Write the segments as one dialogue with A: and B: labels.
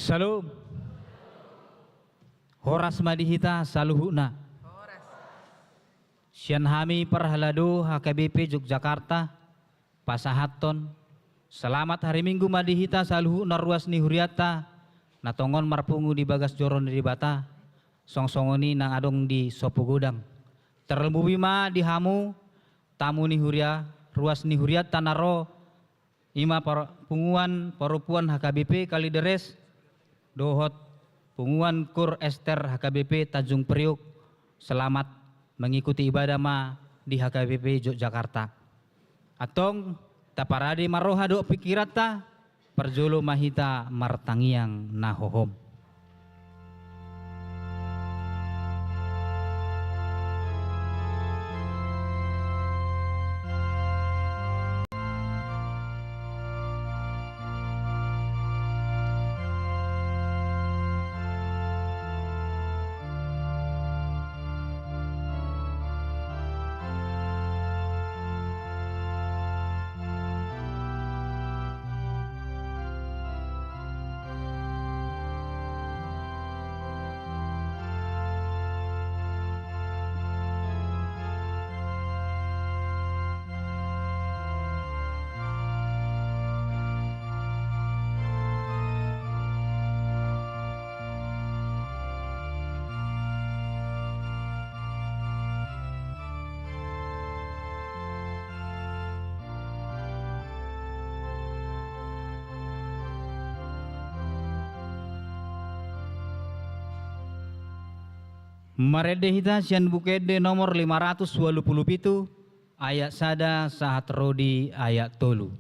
A: Salu Horas madihita saluhuna Sian hami perhaladu HKBP Yogyakarta Pasahaton. Selamat hari Minggu madihita saluhuna ruas ni huriata natongon marpungu di bagas joron di bata songsongoni nang adong di sopo gudang terlembu bima di hamu tamu ni huria ruas ni huriata naro ima punguan parupuan HKBP Kalideres dohot punguan kur Ester HKBP Tanjung Priuk. Selamat mengikuti ibadah ma di HKBP Yogyakarta. Atong taparadi maroha do pikirata perjolo mahita martangiang nahohom. Marede hita sian bukede nomor 527 ayat sada saat rodi ayat tolu.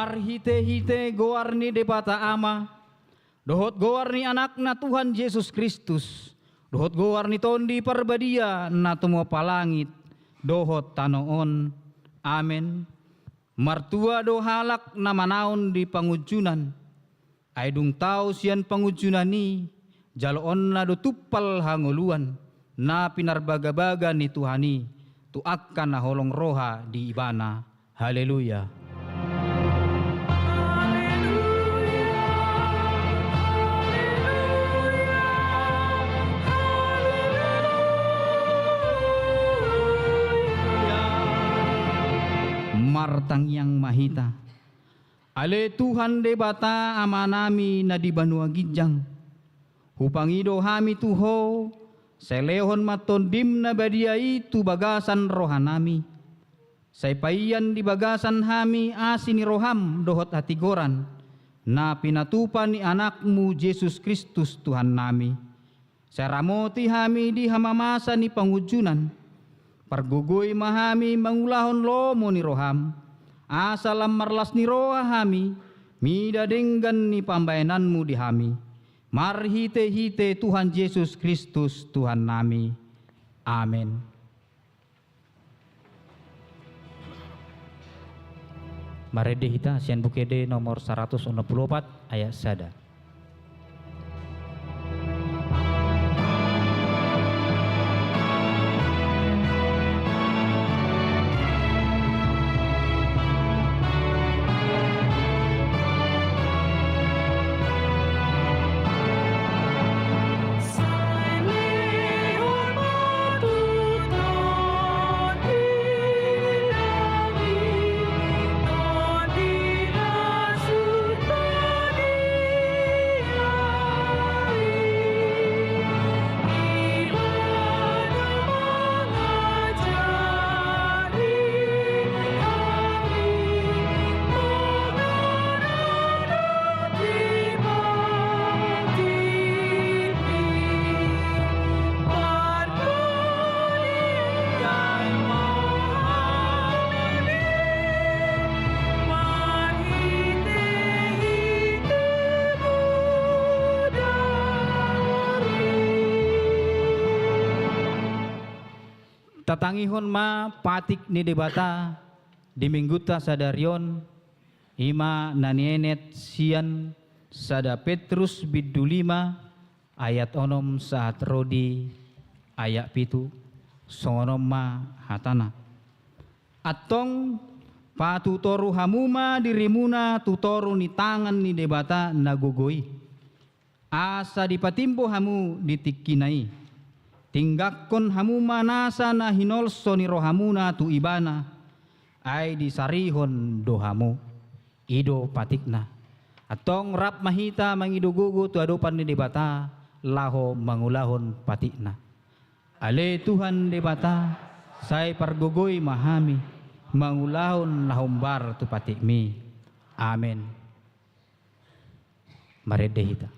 A: Mar hite-hite goarni debata ama, dohot goarni anakna Tuhan Yesus Kristus, dohot goarni tondi parbadia na tumo palangit, dohot tanoon. Amen. Martua do halak na manaon di pangujunan, ay dung tao siyan pangujunan ni, jaloon na do tupal hanguluan, na pinarbaga-baga ni Tuhani, tuakkan na holong roha di ibana. Haleluya. Martang yang mahita, ale Tuhan debata amanami na di banua gijang, hupangido hami tuho, selehon matondim na badia itu bagasan rohanami, saipayan di bagasan hami asini roham dohot hatigoran, na pinatupan ni anakmu Yesus Kristus Tuhan nami, seramoti hami di hamamasa ni pangujunan, pargugoy mahami mangulahon lomo ni roham, asalam marlas ni roha hami, midadenggan ni pambayananmu di hami. Marhite-hite Tuhan Yesus Kristus Tuhan nami. Amin. Marede hita sian bukede nomor 164 ayat sada. Tatangihon ma patik ni debata di mingguta sadarion ima nanienet sian sada Petrus bidu 5 ayat onom saat rodi ayat pitu songonom ma hatana atong patutoru hamuma dirimuna tutoru ni tangan ni debata nagugoi asa dipatimbo hamu ditikinai tinggakon hamuma nasa na hinolso ni rohamuna tu ibana ay disarihon dohamu ido patikna atong rap mahita mangidugugu tu adupan ni debata laho mangulahon patikna ale Tuhan debata say pargugoy mahami mangulahon lahombar tu patikmi. Amen. Marede hita.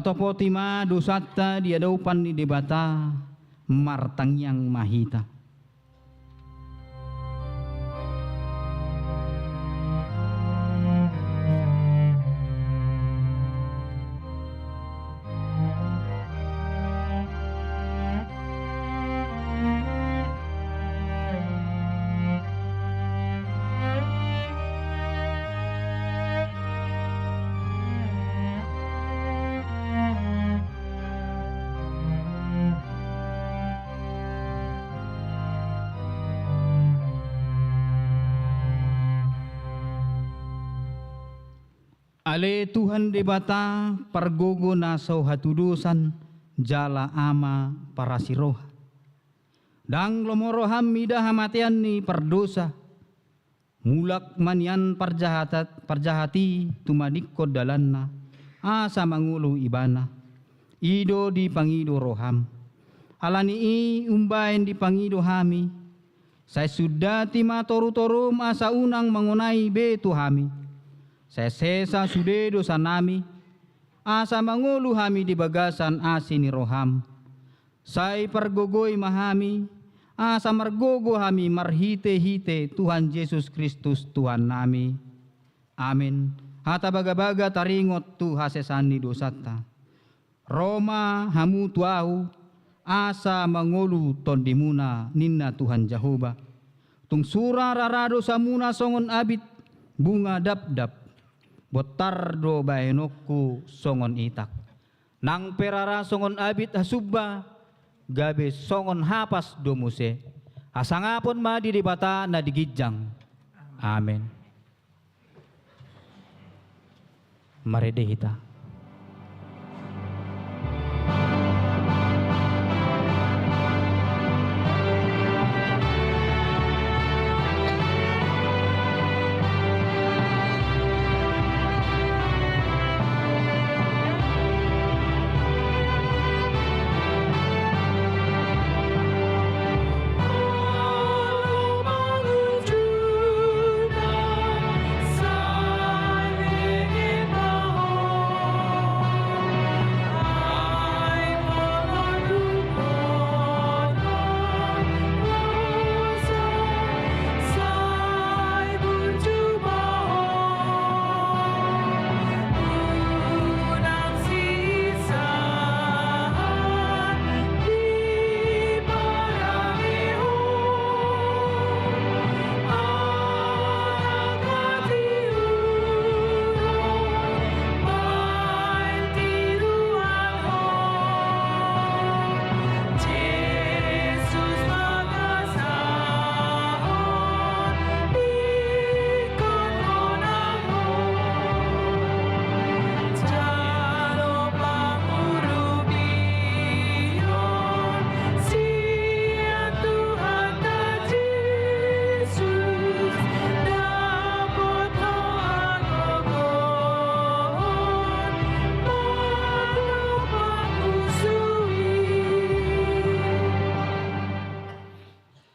A: Tatopo tima dosata dia daupan di debata martang yang mahita. Ale Tuhan debata pargogo na so hatudusan jala ama para siroha. Dang lomoro hamida hamatian ni perdosa. Mulak manian parjahati tumadikko dalanna. Asa mangulu ibana. Ido di pangido roham. Alani i umbain di pangido hami. Saya sudah tima toru-torum asa unang mengunai betu hami. Saya sesa sude dosa nami, asa mangulu hami di bagasan asini roham. Saya pergogoi mahami, asa margogo hami marhite-hite Tuhan Yesus Kristus Tuhan nami. Amin. Hata baga-baga taringot tu hasesani dosata. Roma hamu tuau, asa mangulu tondimuna ninna Tuhan Jehovah. Tung sura rarado samuna songon abit bunga dap-dap. Botardo baenoku songon itak. Nang perara songon abit hasubba, gabe songon hapas domuse. Asangapon ma di debata na digijang. Amen. Marede hita.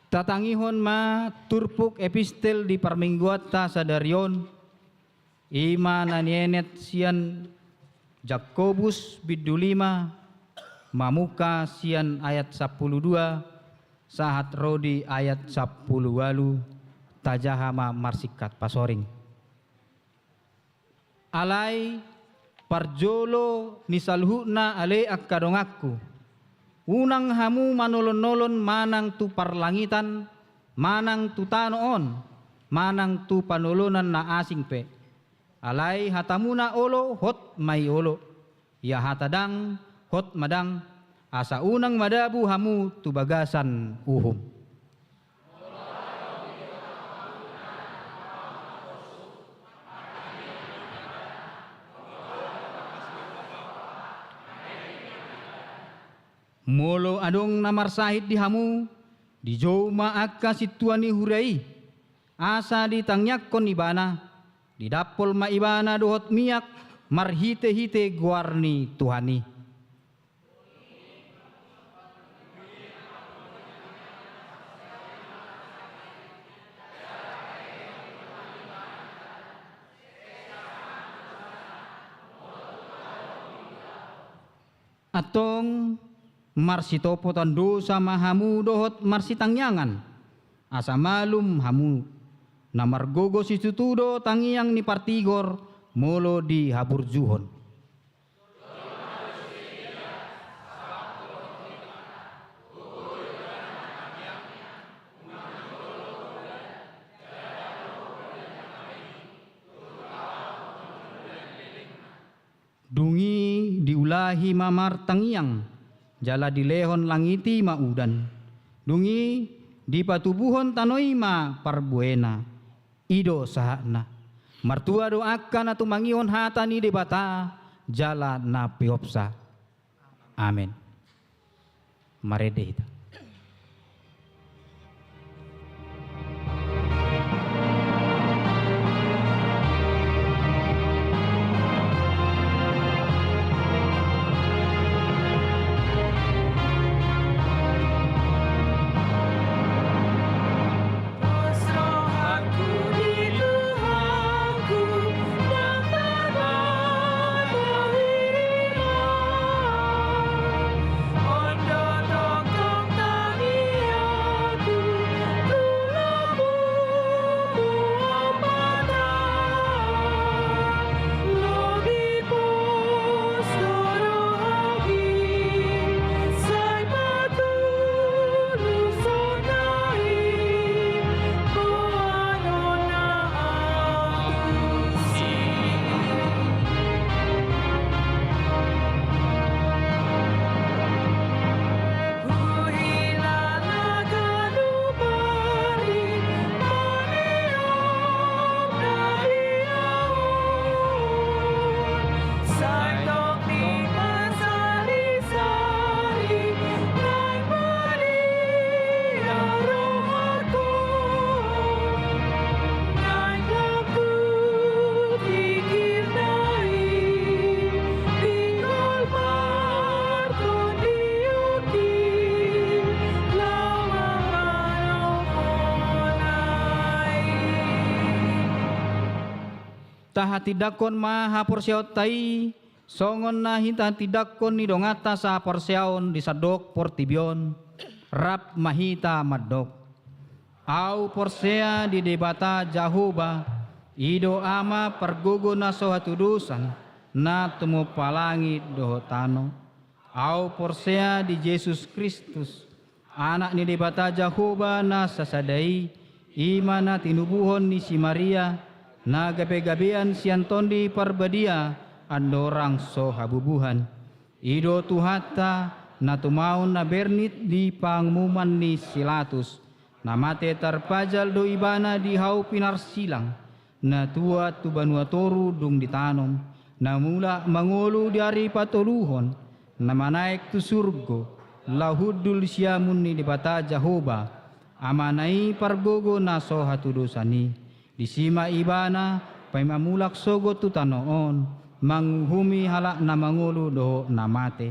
A: Tatangihon ma turpuk epistel di parmingguata sadarion ima nanienet sian Jakobus bidulima mamuka sian ayat 12 sahat rodi ayat 10 walu tajahama marsikat pasoring alai parjolo nisalhuna ale akkadongakku unang hamu manolon-nolon manang tu parlangitan, manang tu tanoon, manang tu panolonan na asing pe. Alay hatamuna olo, hot may olo. Ya hatadang, hot madang, asa unang madabu hamu tu bagasan uhum. Molo adong namarsahit di hamu, di joma akka situani hurai, asa ditangyak kon ibana, di dapol ma ibana dohot miyak, marhite-hite guarni Tuhani. atong marsitopo tando sama hamu dohot marsitangyangan asa malum hamu na margogo si tutudo tangiyang ni partigor molo di haburjuhon. Dungi diulahi mamar tangiyang jala dilehon langiti maudan. Dungi di patubuhon tanoi ma parbuena ido sahana. Martua doakan atau mangihon hatani di bata jala na piopsa. Amin. Marede kita. Taha tidakon maha porsiaot tai songon na hinta tidakon ni dongata sa porsiaon di sadok portibion rap mahita madok au porsea di debata jahuba ido ama pergugo na sohatudusan na tumupalangi dohotano au porsea di Yesus Kristus anak ni debata jahuba na sasadai ima na tinubuhon ni si Maria na gabe-gabean siantondi parbadia andorang so habubuhan ido tuhata na tumaon na bernit di pangmuman ni Silatus na mate tarpajal do ibana di hau pinarsilang na tua tu banua toru dung ditanom na mula mangulu dari patoluhon na manaik tu surgo lahudul siamun ni dibata Jahoba amanai pargogo na so hatudosani di sima ibana pay mamulak sogo tu tanoon manghumi halak na mangulu do namate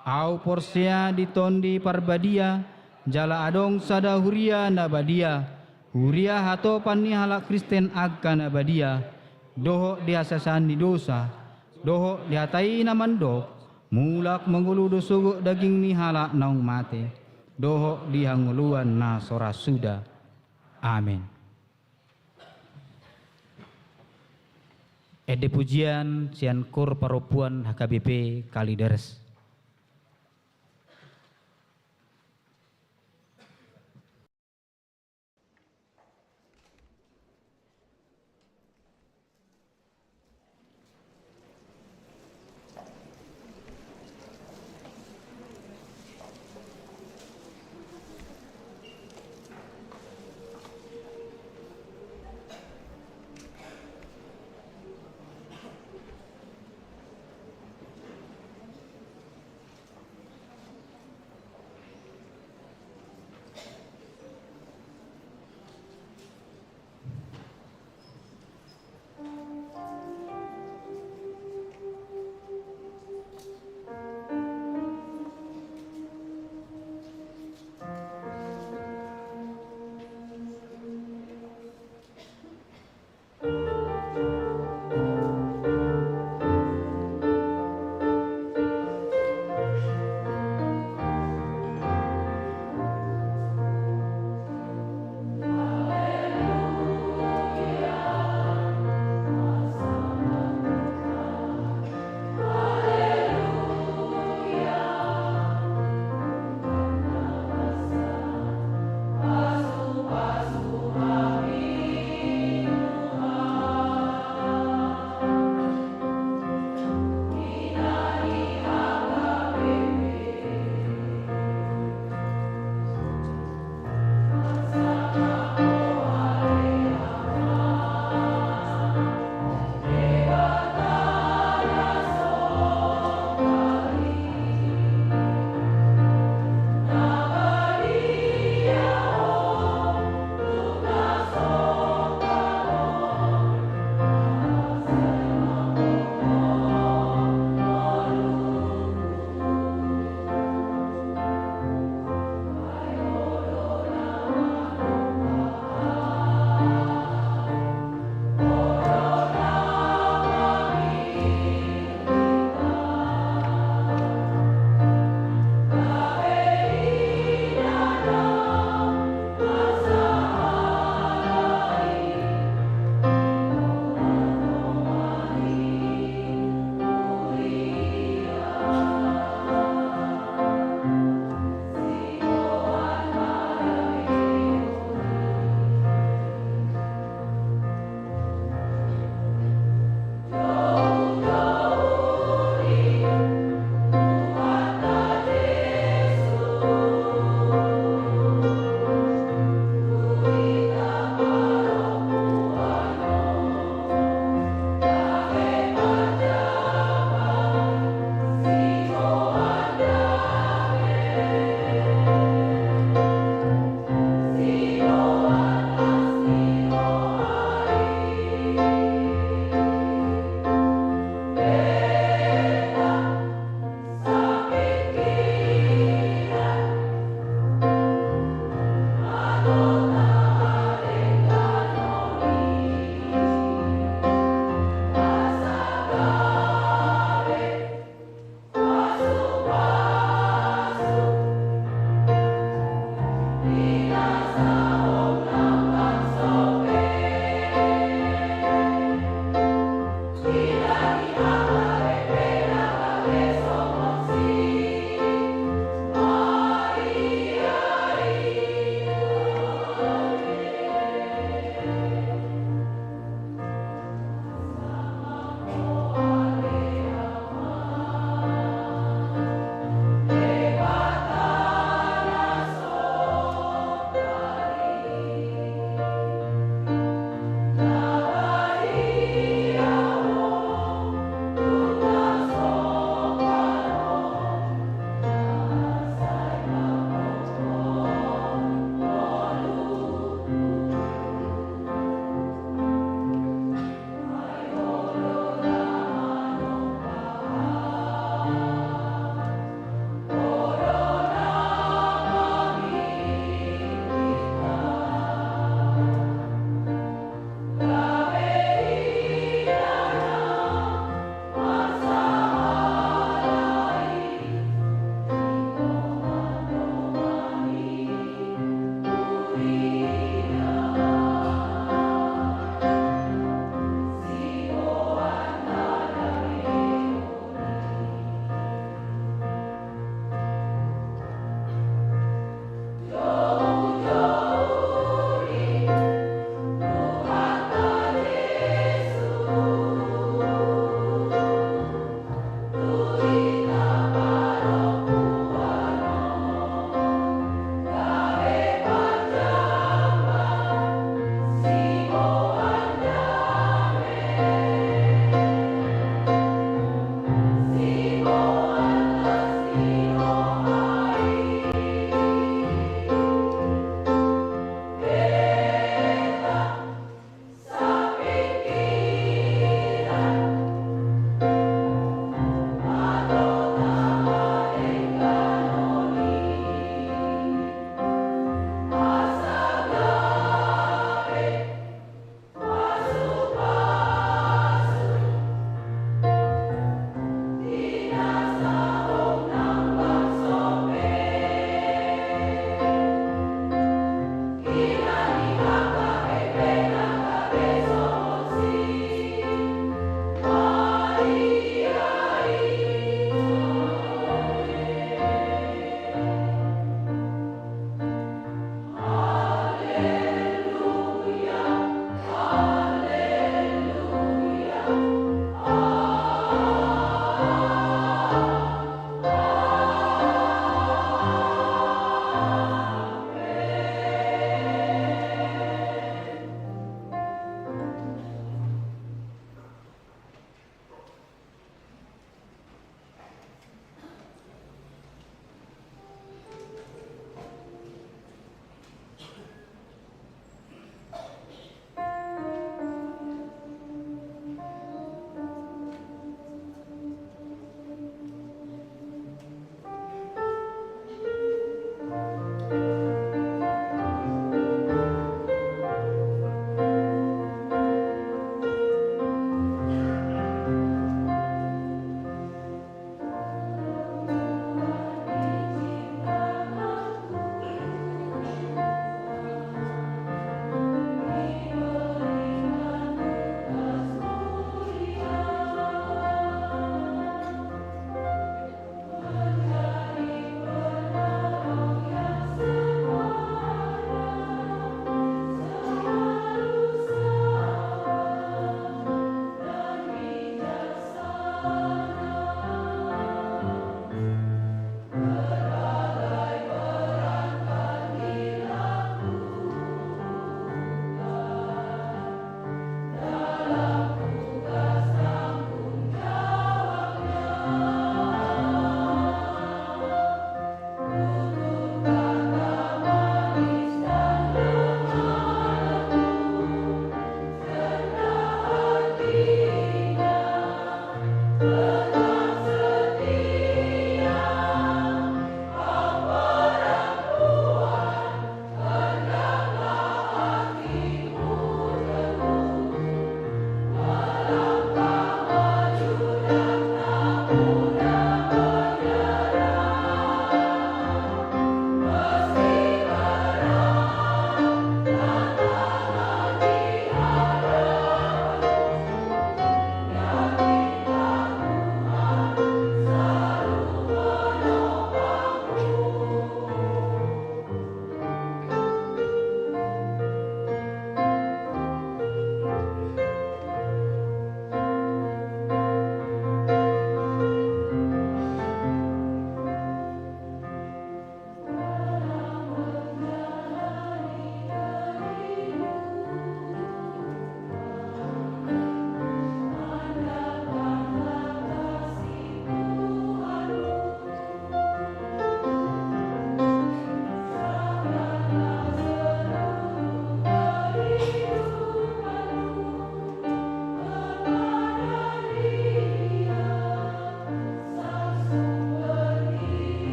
A: au porsea di tondi parbadia jala adong sada huria na badia huria hatopan ni halak Kristen agka na badia doho diasasan di dosa doho dihatai na mandok mulak mangulu do sogo daging ni halak naung mate doho dihanguluan na sorasuda. Amin. Ede pujian sian kur paropuan HKBP Kalideres.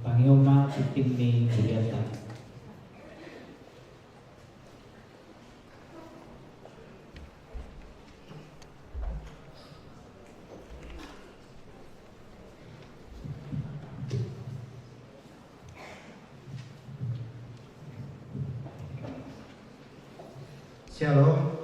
A: Pangioma Titimni Huriata.
B: Shalom.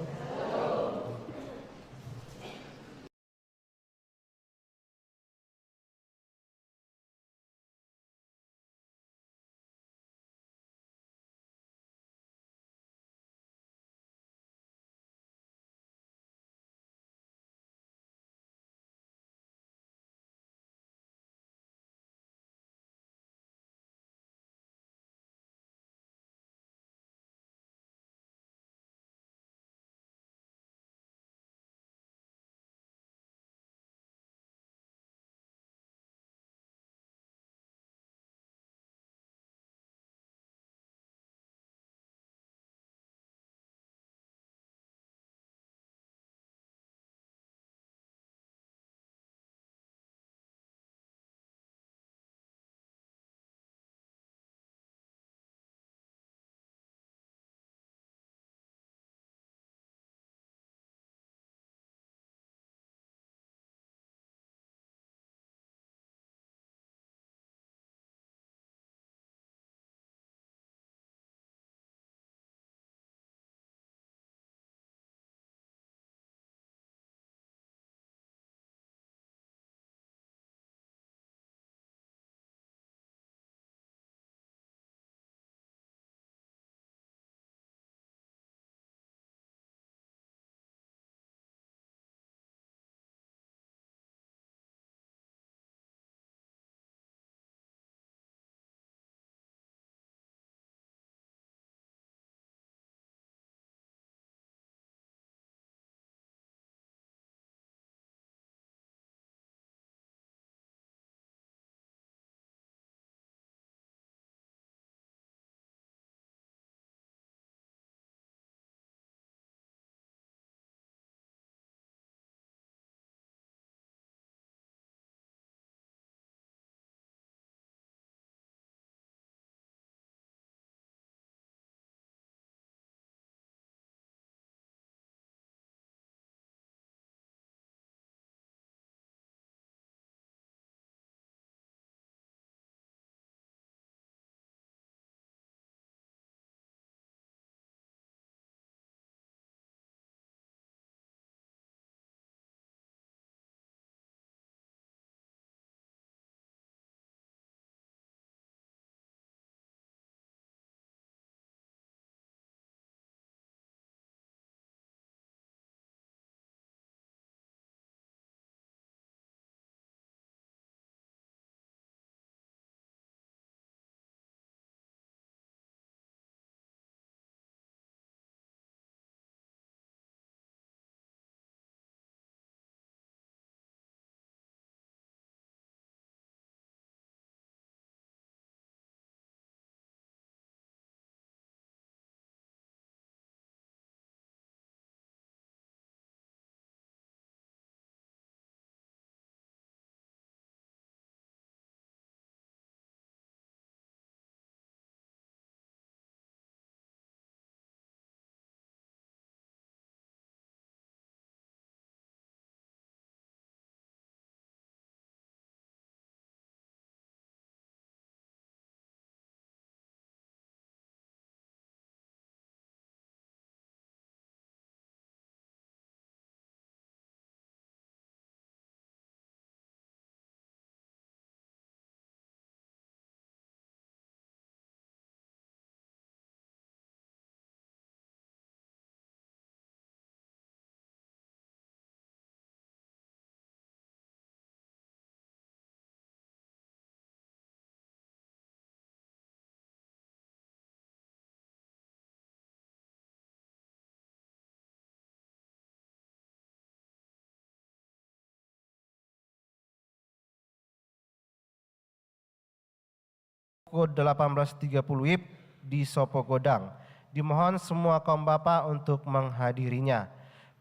B: Pukul 18.30 WIB di Sopo Godang. Dimohon semua kaum bapak untuk menghadirinya.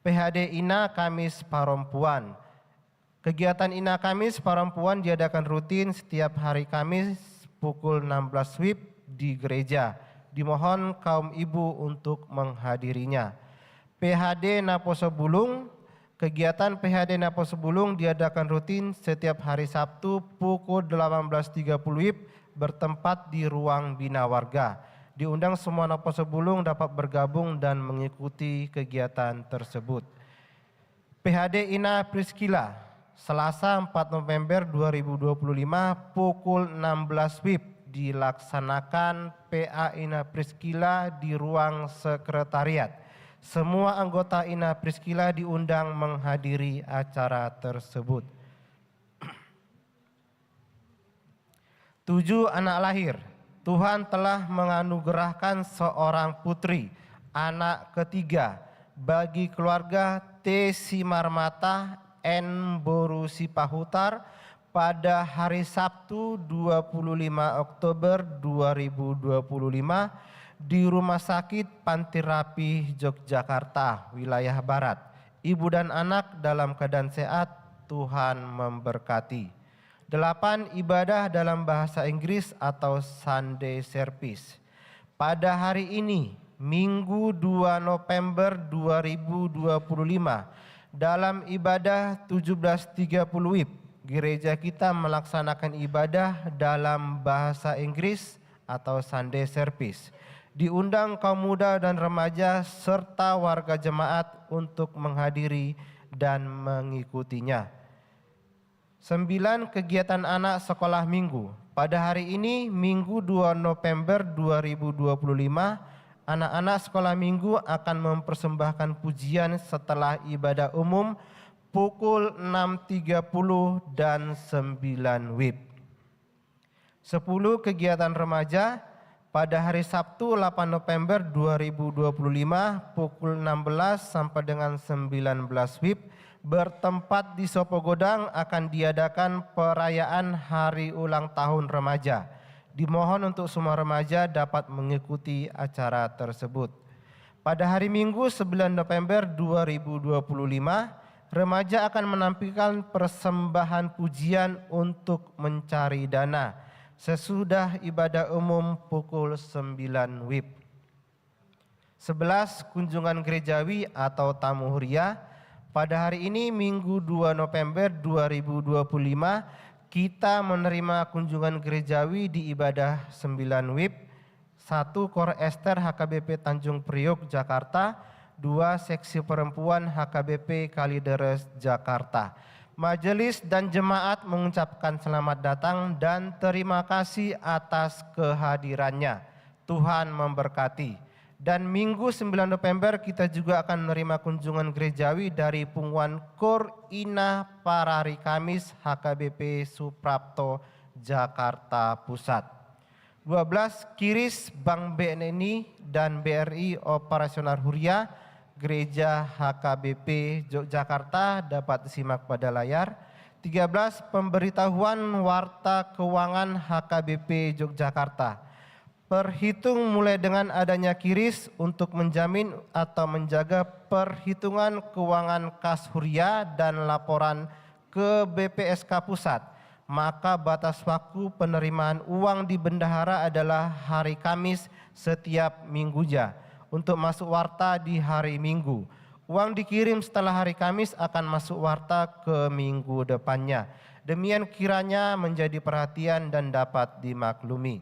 B: PHD INA Kamis Perempuan. Kegiatan INA Kamis Perempuan diadakan rutin setiap hari Kamis pukul 16 WIB di gereja. Dimohon kaum ibu untuk menghadirinya. PHD Naposo Bulung. Kegiatan PHD Naposo Bulung diadakan rutin setiap hari Sabtu pukul 18.30 WIB bertempat di ruang bina warga. Diundang semua Naposo Bulung dapat bergabung dan mengikuti kegiatan tersebut. PHD Ina Priskila, Selasa 4 November 2025 pukul 16 WIB dilaksanakan PA Ina Priskila di ruang sekretariat. Semua anggota Ina Priskila diundang menghadiri acara tersebut. 7 anak lahir. Tuhan telah menganugerahkan seorang putri, anak ketiga, bagi keluarga T. Simarmata N. Boru Sipahutar pada hari Sabtu 25 Oktober 2025 di Rumah Sakit Panti Rapih, Yogyakarta, wilayah Barat. Ibu dan anak dalam keadaan sehat, Tuhan memberkati. 8. Ibadah dalam bahasa Inggris atau Sunday Service. Pada hari ini, Minggu 2 November 2025, dalam ibadah 17.30 WIB, gereja kita melaksanakan ibadah dalam bahasa Inggris atau Sunday Service. Diundang kaum muda dan remaja serta warga jemaat untuk menghadiri dan mengikutinya. 9. Kegiatan anak sekolah minggu. Pada hari ini, Minggu 2 November 2025, anak-anak sekolah minggu akan mempersembahkan pujian setelah ibadah umum pukul 6.30 dan 9 WIB. 10. Kegiatan remaja. Pada hari Sabtu 8 November 2025 pukul 16 sampai dengan 19 WIB bertempat di Sopogodang akan diadakan perayaan hari ulang tahun remaja. Dimohon untuk semua remaja dapat mengikuti acara tersebut. Pada hari Minggu 9 November 2025, remaja akan menampilkan persembahan pujian untuk mencari dana sesudah ibadah umum pukul 9 WIB. 11. Kunjungan gerejawi atau tamu huria. Pada hari ini Minggu 2 November 2025 kita menerima kunjungan gerejawi di ibadah 9 WIB. 1. Kor Ester HKBP Tanjung Priok Jakarta. 2. Seksi Perempuan HKBP Kalideres Jakarta. Majelis dan jemaat mengucapkan selamat datang dan terima kasih atas kehadirannya. Tuhan memberkati. Dan Minggu 9 November kita juga akan menerima kunjungan gerejawi dari Pungguan Kor Ina Parari Kamis HKBP Suprapto Jakarta Pusat. 12. Kiris Bank BNI dan BRI Operasional Huria Gereja HKBP Yogyakarta dapat disimak pada layar. 13. Pemberitahuan Warta Keuangan HKBP Yogyakarta. Perhitung mulai dengan adanya kiris untuk menjamin atau menjaga perhitungan keuangan kas huria dan laporan ke BPSK Pusat. Maka batas waktu penerimaan uang di bendahara adalah hari Kamis setiap minggunya. Untuk masuk warta di hari Minggu. Uang dikirim setelah hari Kamis akan masuk warta ke minggu depannya. Demikian kiranya menjadi perhatian dan dapat dimaklumi.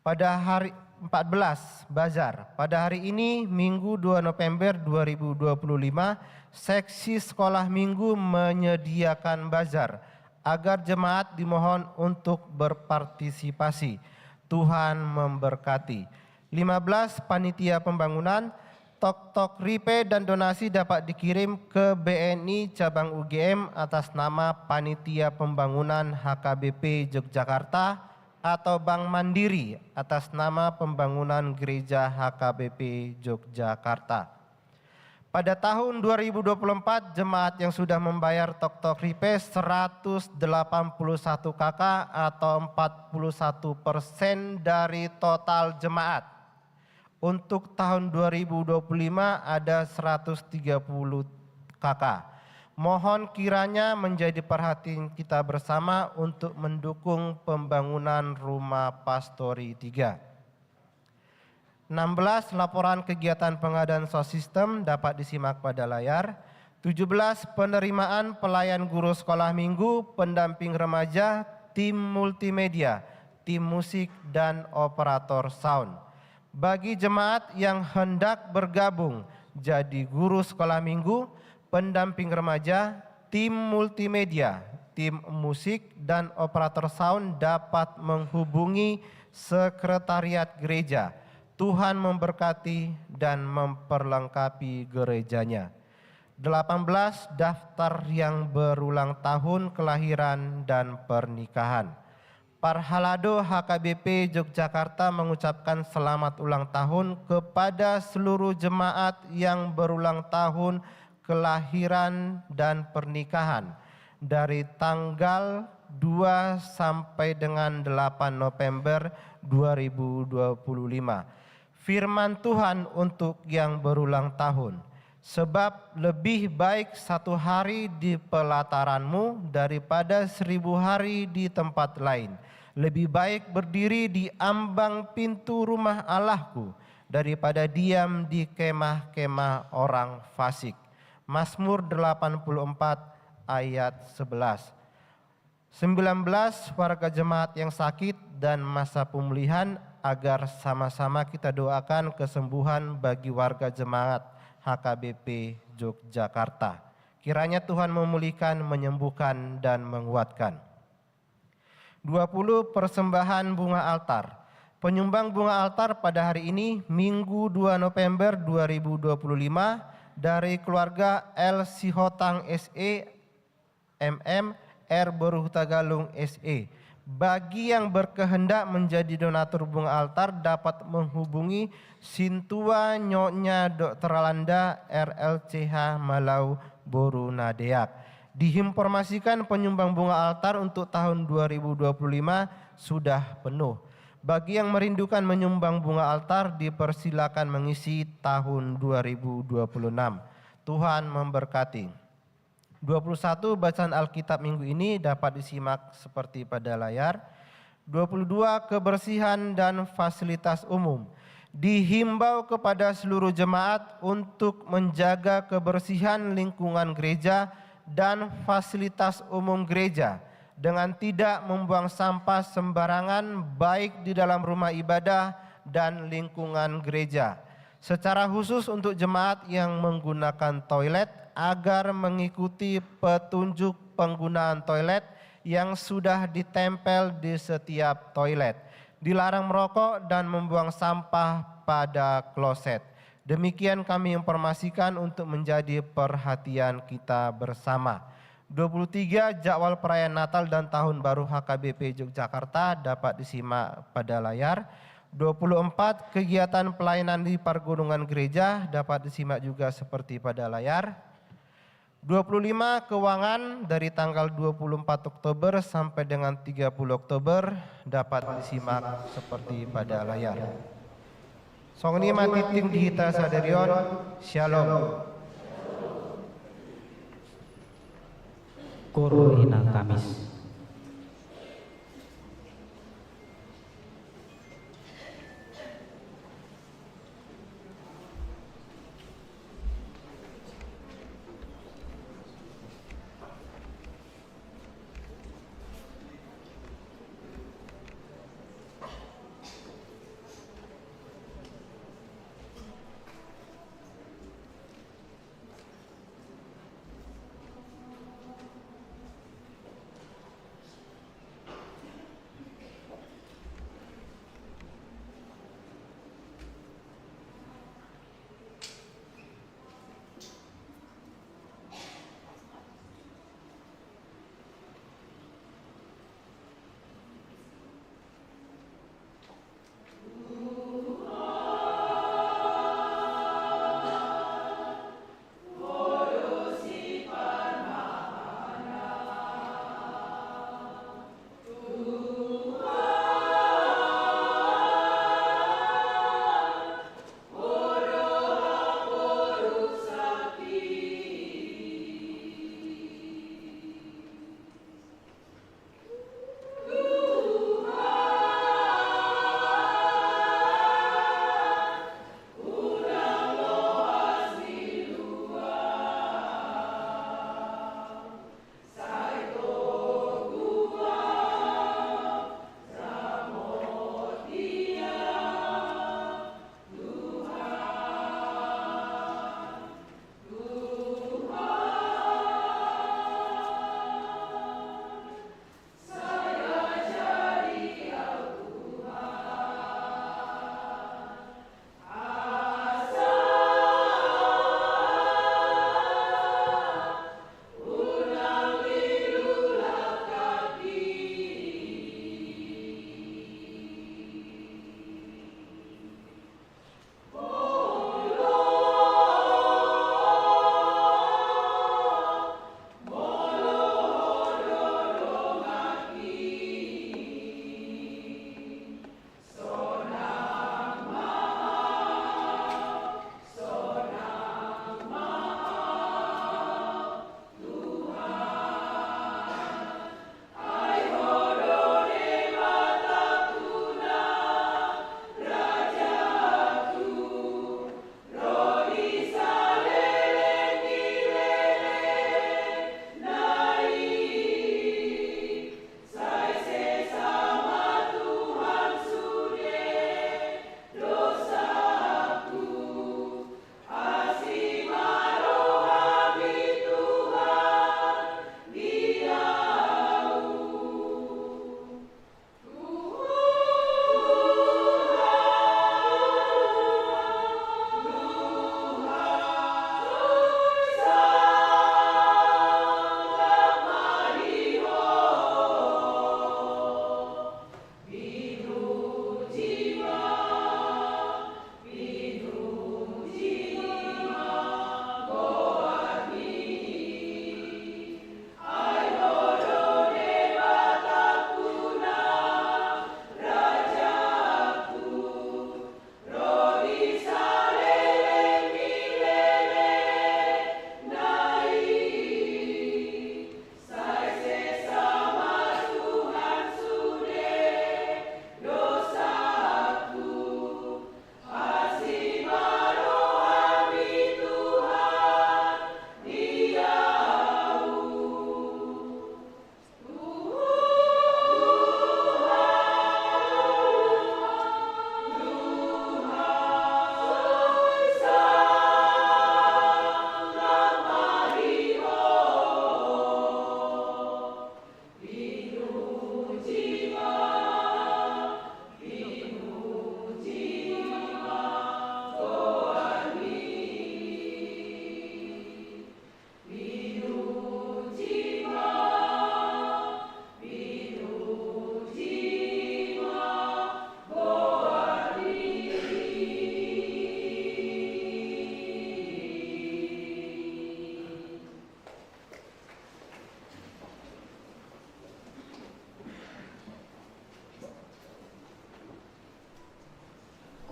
B: Pada hari 14, Bazar. Pada hari ini, Minggu 2 November 2025, seksi sekolah minggu menyediakan bazar agar jemaat dimohon untuk berpartisipasi. Tuhan memberkati. 15. Panitia pembangunan. Tok-tok ripe dan donasi dapat dikirim ke BNI Cabang UGM atas nama Panitia Pembangunan HKBP Yogyakarta atau Bank Mandiri atas nama Pembangunan Gereja HKBP Yogyakarta. Pada tahun 2024, jemaat yang sudah membayar tok-tok ripe 181 KK atau 41% dari total jemaat. Untuk tahun 2025 ada 130 KK. Mohon kiranya menjadi perhatian kita bersama untuk mendukung pembangunan Rumah Pastori 3. 16. Laporan kegiatan pengadaan sosistem dapat disimak pada layar. 17. Penerimaan pelayan guru sekolah minggu, pendamping remaja, tim multimedia, tim musik, dan operator sound. Bagi jemaat yang hendak bergabung jadi guru sekolah minggu, pendamping remaja, tim multimedia, tim musik, dan operator sound dapat menghubungi sekretariat gereja. Tuhan memberkati dan memperlengkapi gerejanya. 18. Daftar yang berulang tahun kelahiran dan pernikahan. Parhalado HKBP Yogyakarta mengucapkan selamat ulang tahun kepada seluruh jemaat yang berulang tahun kelahiran dan pernikahan dari tanggal 2 sampai dengan 8 November 2025. Firman Tuhan untuk yang berulang tahun. Sebab lebih baik 1 hari di pelataranmu daripada 1000 hari di tempat lain. Lebih baik berdiri di ambang pintu rumah Allahku daripada diam di kemah-kemah orang fasik. Mazmur 84 ayat 11. 19. Warga jemaat yang sakit dan masa pemulihan, agar sama-sama kita doakan kesembuhan bagi warga jemaat HKBP Yogyakarta. Kiranya Tuhan memulihkan, menyembuhkan, dan menguatkan. 20. Persembahan bunga altar. Penyumbang bunga altar pada hari ini, Minggu 2 November 2025, dari keluarga L. Sihotang SE, MM, R. Berhutagalung SE. Bagi yang berkehendak menjadi donatur bunga altar dapat menghubungi Sintua Nyonya Dr. Landa RLCH Malau Boru Nadeak. Diinformasikan penyumbang bunga altar untuk tahun 2025 sudah penuh. Bagi yang merindukan menyumbang bunga altar dipersilakan mengisi tahun 2026. Tuhan memberkati. 21. Bacaan Alkitab minggu ini dapat disimak seperti pada layar. 22. Kebersihan dan fasilitas umum. Dihimbau kepada seluruh jemaat untuk menjaga kebersihan lingkungan gereja dan fasilitas umum gereja dengan tidak membuang sampah sembarangan baik di dalam rumah ibadah dan lingkungan gereja. Secara khusus untuk jemaat yang menggunakan toilet agar mengikuti petunjuk penggunaan toilet yang sudah ditempel di setiap toilet. Dilarang merokok dan membuang sampah pada kloset. Demikian kami informasikan untuk menjadi perhatian kita bersama. 23. Jadwal perayaan Natal dan Tahun Baru HKBP Yogyakarta dapat disimak pada layar. 24. Kegiatan pelayanan di pergunungan gereja dapat disimak juga seperti pada layar. 25. Keuangan dari tanggal 24 Oktober sampai dengan 30 Oktober dapat disimak seperti pada layar. Songni matiting dihita saderion. Shalom.
A: Koro Ina Kamis.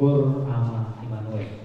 A: Pur Ama Immanuel.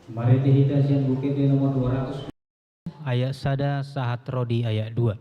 A: Mari dihita sian bukit di nomor 200. Ayat sada sahat rodi ayat 2.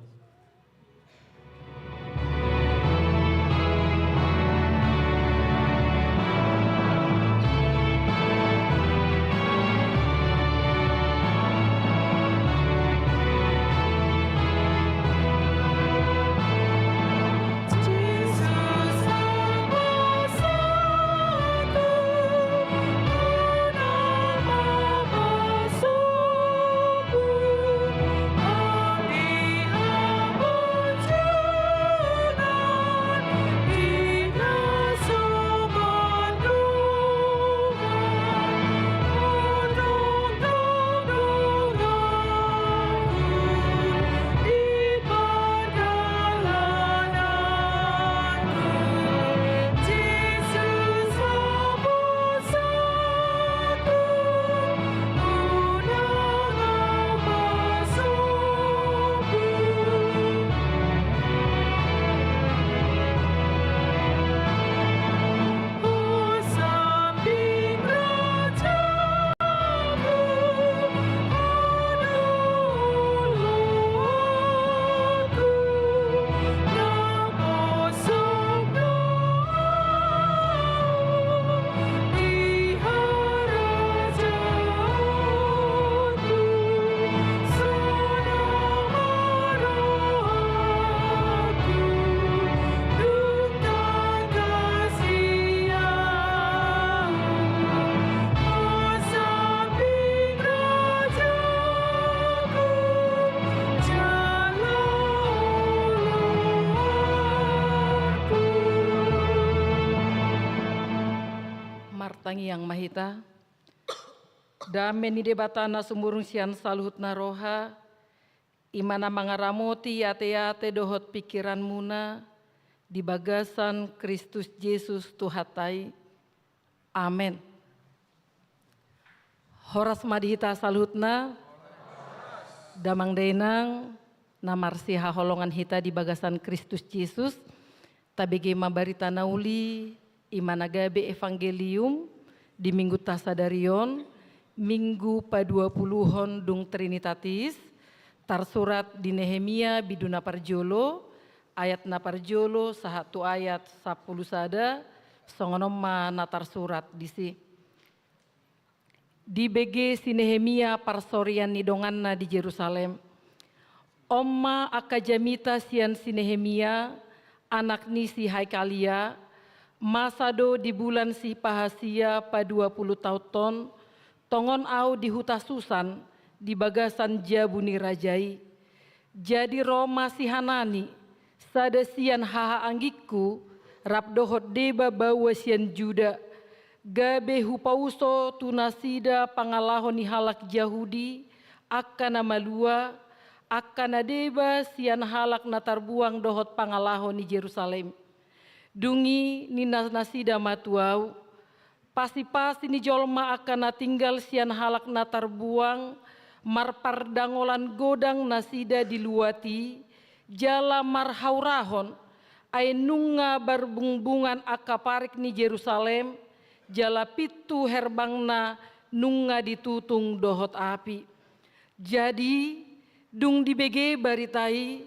C: Martangi yang mahita, damen ni debatana sumurung sian saluhutna roha, imana mangaramoti yate-yate dohot pikiran muna, di bagasan Kristus Yesus Tuhatai. Amen. Horas madihita saluhutna, damang denang, namarsi haholongan hita di bagasan Kristus Yesus, tabege mabarita nauli, imanagabe evangelium di minggu tasadarion, minggu pa-20 dung Trinitatis, tarsurat di Nehemia biduna parjolo, ayat na parjolo sahatu ayat 10 sada, songonoma na tarsurat disi. Di BG si Nehemia parsorian nidongan na di Jerusalem. Omma akajamita sian si Nehemia, anak ni si Haikalia, masado di bulan si Pahasia pa 20 tahun, tongon au di huta Susan, di bagasan Jabuni Rajai. Jadi Roma si Hanani, sada sian haha anggiku, rapdohot deba bawa sian Juda, gabe hupauso tunasida pangalahon ni halak Yahudi, akana malua, akana deba sian halak natarbuang dohot pangalahon ni Jerusalem. Dungi ni nasida matuau, pasti ni jolma akan tinggal sian halak natarbuang, marpardangolan godang nasida diluati, jala marhaurahon, ay nunga barbungbungan akaparik ni Jerusalem, jala pitu herbangna nunga ditutung dohot api. Jadi dung dibege baritai,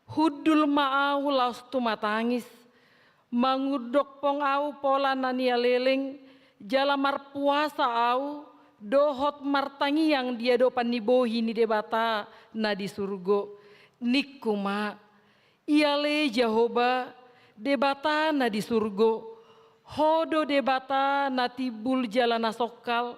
C: hudul maau laus tumatangis, mangudok pong au pola nania leleng, jala marpuasa au, dohot martangi yang dia dopan nibohi ni debata na di surgo. Nikuma, iale Jehoba, debata na di surgo, hodo debata na tibul jala nasokal,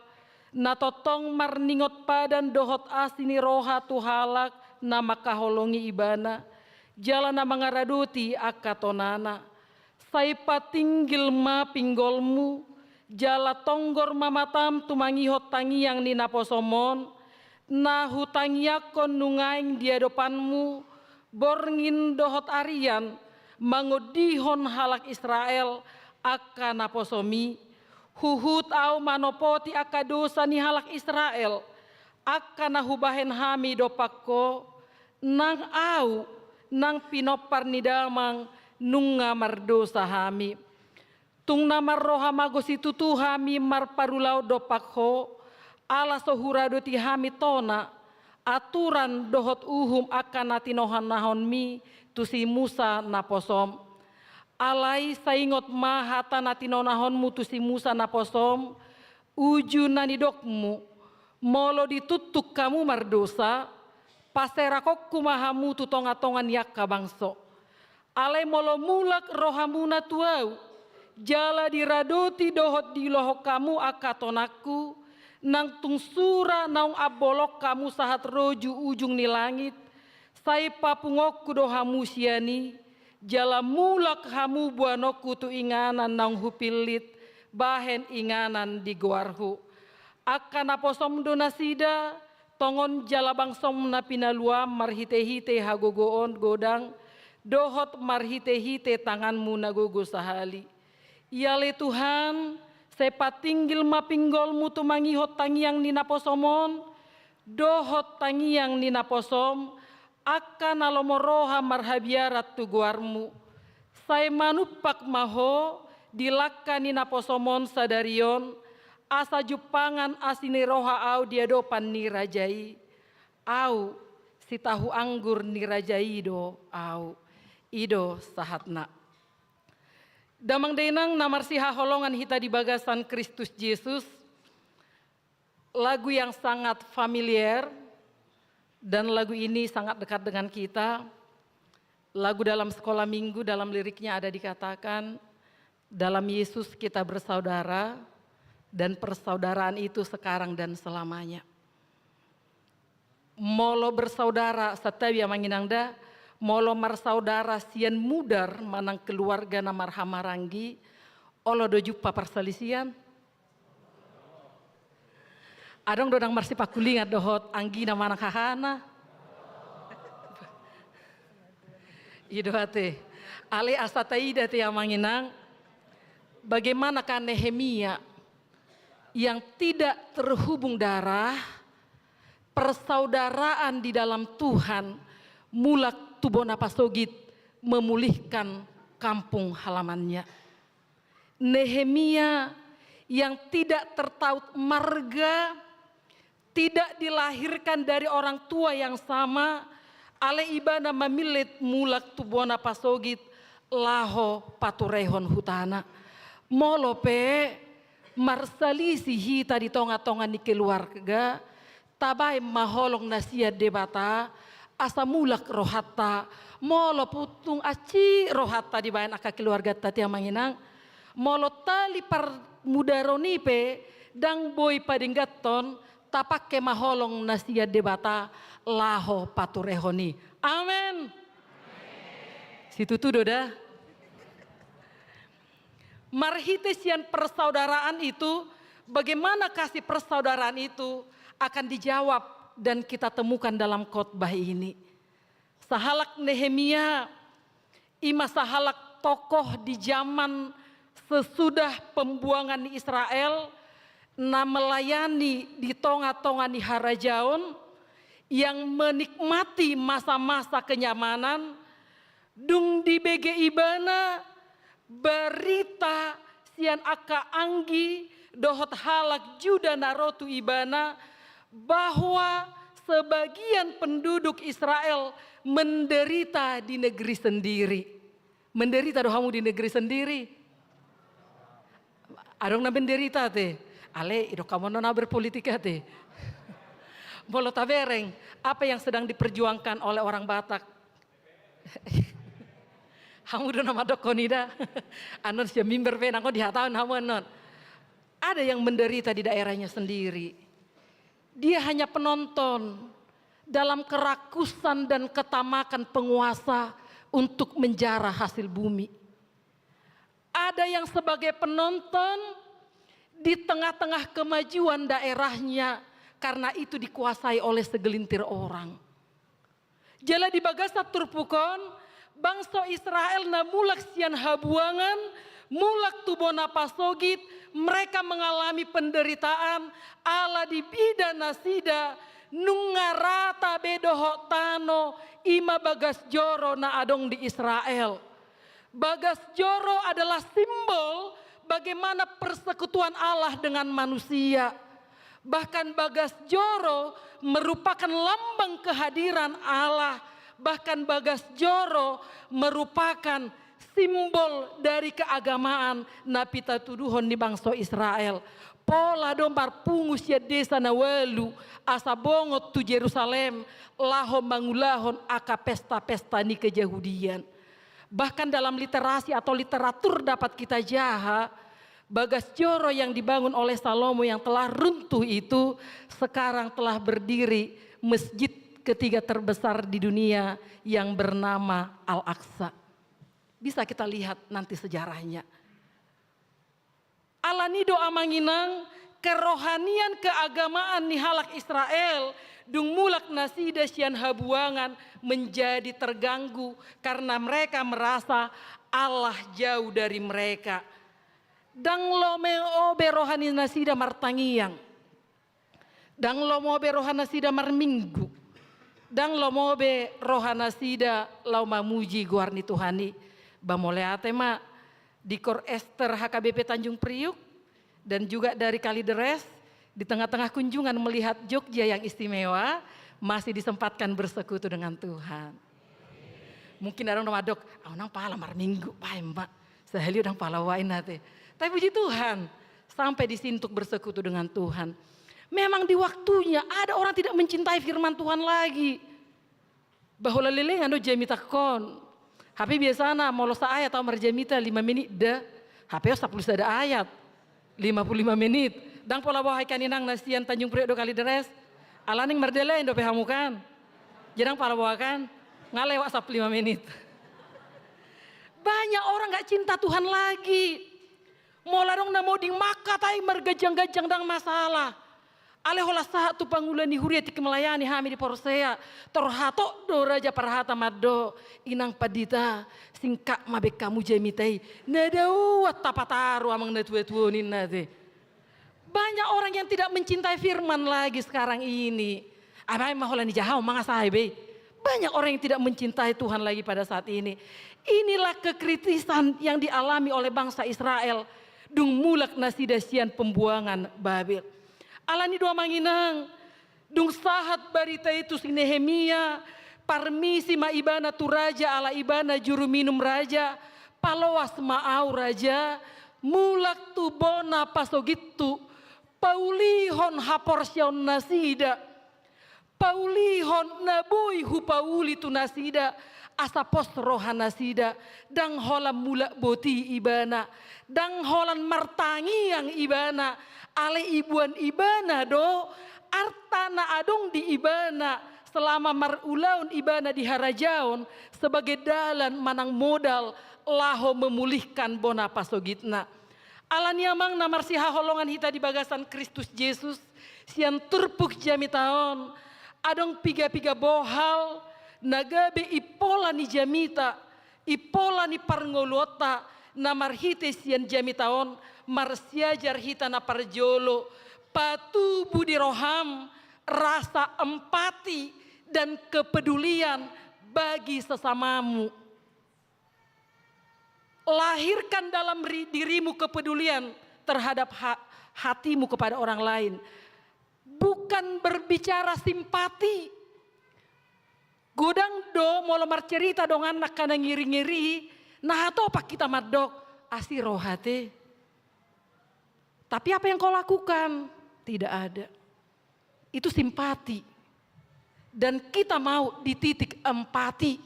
C: na totong marningot padan dohot asini roha tuhalak na makaholongi ibana, jala na mangaraduti akatonana. Saipa tinggil ma pinggolmu, jala tonggor mamatam tumangihot tangiang ni naposomon, na hutangiakon nungaing dia depanmu, borngin dohot arian, mangudihon halak Israel, aka naposomi, huhut au manopoti aka dosa ni halak Israel, aka nahubahen hami dopakko, nang au, nang pinopar ni damang, nunga mardosa hami. Tung namar roha magos itu tu hami marparulau dopakho, ala sohurado ti hami tona aturan dohot uhum akan natinohan nahon mi tu si Musa naposom. Alai saingot mahata natinonahonmu tu si Musa naposom uju nanidokmu molo ditutuk kamu mardosa paserakok kumahamu tu tonga-tongan yakka bangso. Alai molo mulak rohamuna tuau jala diradoti dohot di lohok kamu akatonaku nang tungsura naung abolok kamu sahat roju ujung ni langit sai papungokku dohamu siani jala mulak hamu buanoku tu inganan naung hupilit bahen inganan di goarhu akan aposom donasida tongon jala bangsom na pinaluam marhite-hite hagogoon godang dohot marhite-hite tanganmu nagogo sahali. Yale Tuhan, sepa tinggil mapinggolmu tu mangihot tangiang ninaposomon, dohot tangiang ninaposom, akan alomoroha marhabiarat tu guarmu. Saya manupak maho, dilakka ninaposomon sadarion, asa jupangan asini roha au diadopan nirajai, au si tahu anggur nirajai do au, ido sahatna. Damang denang namarsiha holongan hita di bagasan Kristus Yesus, lagu yang sangat familiar dan lagu ini sangat dekat dengan kita. Lagu dalam sekolah minggu dalam liriknya ada dikatakan, dalam Yesus kita bersaudara dan persaudaraan itu sekarang dan selamanya. Molo bersaudara setawi manginangda, molo marsaudara sian mudar manang keluarga namar hamaranggi olo do juppa perselisian adong dodang marsi pakulingat dohot anggi na manang hahana ido hate ale asataida te manginang bagaimana kan Nehemia yang tidak terhubung darah persaudaraan di dalam Tuhan mulak Tubona Pasogit memulihkan kampung halamannya. Nehemia yang tidak tertaut marga, tidak dilahirkan dari orang tua yang sama, ale ibana mamilit mulak Tubona Pasogit laho paturehon hutana. Molope marsalisi hita di tonga-tonga ni keluarga, tabai maholong nasia debata, asa mulak rohata molo putung aci rohata di bayan aka keluarga tati yang manginang molo tali par mudaronipe dang boy padinggaton tapake maholong nasia debata laho paturehoni amen situ tu doda marhite sian persaudaraan itu bagaimana kasih persaudaraan itu akan dijawab dan kita temukan dalam khotbah ini. Sahalak Nehemia, ima sahalak tokoh di zaman sesudah pembuangan di Israel, na melayani di tonga-tonga di Harajaon, yang menikmati masa-masa kenyamanan, dung di BG Ibana, berita sian aka anggi, dohot halak juda narotu Ibana, bahwa sebagian penduduk Israel menderita di negeri sendiri. Menderita dohamu di negeri sendiri. Adong na menderita te. Ale, idok kamu nona berpolitika te. Bolo tabereng, apa yang sedang diperjuangkan oleh orang Batak? Hamu do nama dokonida. Anon sia mimber pe nangko dihatawan hamu anon. Ada yang menderita di daerahnya sendiri. Dia hanya penonton dalam kerakusan dan ketamakan penguasa untuk menjarah hasil bumi. Ada yang sebagai penonton di tengah-tengah kemajuan daerahnya karena itu dikuasai oleh segelintir orang. Jala di bagasa turpukon, bangsa Israel na mulak sian habuangan, mulak Tubona Pasogit, mereka mengalami penderitaan ala di bida nasida nungarata bedoho tano ima Bagas Joro na adong di Israel. Bagas Joro adalah simbol bagaimana persekutuan Allah dengan manusia. Bahkan Bagas Joro merupakan lambang kehadiran Allah. Bahkan Bagas Joro merupakan simbol dari keagamaan na pita tuduhon di bangsa Israel. Pola dombar pungus ya desa na welu asa bongot tu Yerusalem lahon bangulahon aka pesta-pesta ni kejahudian. Bahkan dalam literasi atau literatur dapat kita jaha, Bagas Joro yang dibangun oleh Salomo yang telah runtuh itu sekarang telah berdiri masjid ketiga terbesar di dunia yang bernama Al-Aqsa. Bisa kita lihat nanti sejarahnya. Alani doa manginang kerohanian keagamaan ni halak Israel dung mulak nasida sian habuangan menjadi terganggu karena mereka merasa Allah jauh dari mereka. Dang lome obe rohani nasida martangiang. Dang lomo obe rohana sida marminggu. Dang lomo obe rohana sida lau mamuji guarni Tuhani. Bamole atema di Kor Ester HKBP Tanjung Priuk dan juga dari Kalideres di tengah-tengah kunjungan melihat Jogja yang istimewa masih disempatkan bersekutu dengan Tuhan. Mungkin orang nomadok, nang pala marminggu, pahem Pak. Sehali udang pala wain nate. Tapi puji Tuhan, sampai di sini untuk bersekutu dengan Tuhan. Memang di waktunya ada orang tidak mencintai firman Tuhan lagi. Bahwa lelengan do jamita kon. HP biasanya mau losa ayat atau merjamita 5 menit dah. HP 10 ada ayat 55 menit. Dang pola bawa kaninang nasian Tanjung Priok do Kalideres. Alaning merdele do pehamukan. Jarang pala bawa kan ngalewat 5 menit. Banyak orang gak cinta Tuhan lagi. Mau larong na mau ding maka tai mergajang-gajang dang masalah. Alehola satu panggulan di huriati kemelayani hami di Porsea. Torhato do raja parhata maddo. Inang padita singkak mabek kamu jamitai. Nadawat tapataru amang natuetuonin nate. Banyak orang yang tidak mencintai firman lagi sekarang ini. Abai mahola ni jahau mga sahibe. Banyak orang yang tidak mencintai Tuhan lagi pada saat ini. Inilah kekritisan yang dialami oleh bangsa Israel. Dung mulak nasida sian pembuangan Babel. Alani doa manginang. Dung sahat barita itu si Nehemia. Parmisi ma ibana tu raja ala ibana juru minum raja. Paloas ma'au raja. Mulak tu bona pasogitu. Paulihon haporsyaun nasida. Paulihon nabui hu pauli tu nasida. Asapos rohana sida. Dang holam mulak boti ibana. Dang holan martangi yang ibana. Ale ibuan ibana do. Artana adong di ibana. Selama marulaun ibana di harajaon. Sebagai dalan manang modal. Laho memulihkan bona pasogitna. Alaniamang namar siha holongan hita di bagasan Kristus Yesus. Sian turpuk jami taon. Adong piga-piga bohal. Nagabe ipola ni jamita. Ipola ni parngolota. Namar hite sian jami taon. Marsiajar hita na parjolo. Patubu di roham. Rasa empati dan kepedulian bagi sesamamu. Lahirkan dalam dirimu kepedulian terhadap hatimu kepada orang lain. Bukan berbicara simpati. Godang do mau lemar cerita dong anak kana ngiri-ngiri. Nah atau apa kita madok asiro hati. Tapi apa yang kau lakukan? Tidak ada. Itu simpati. Dan kita mau di titik empati.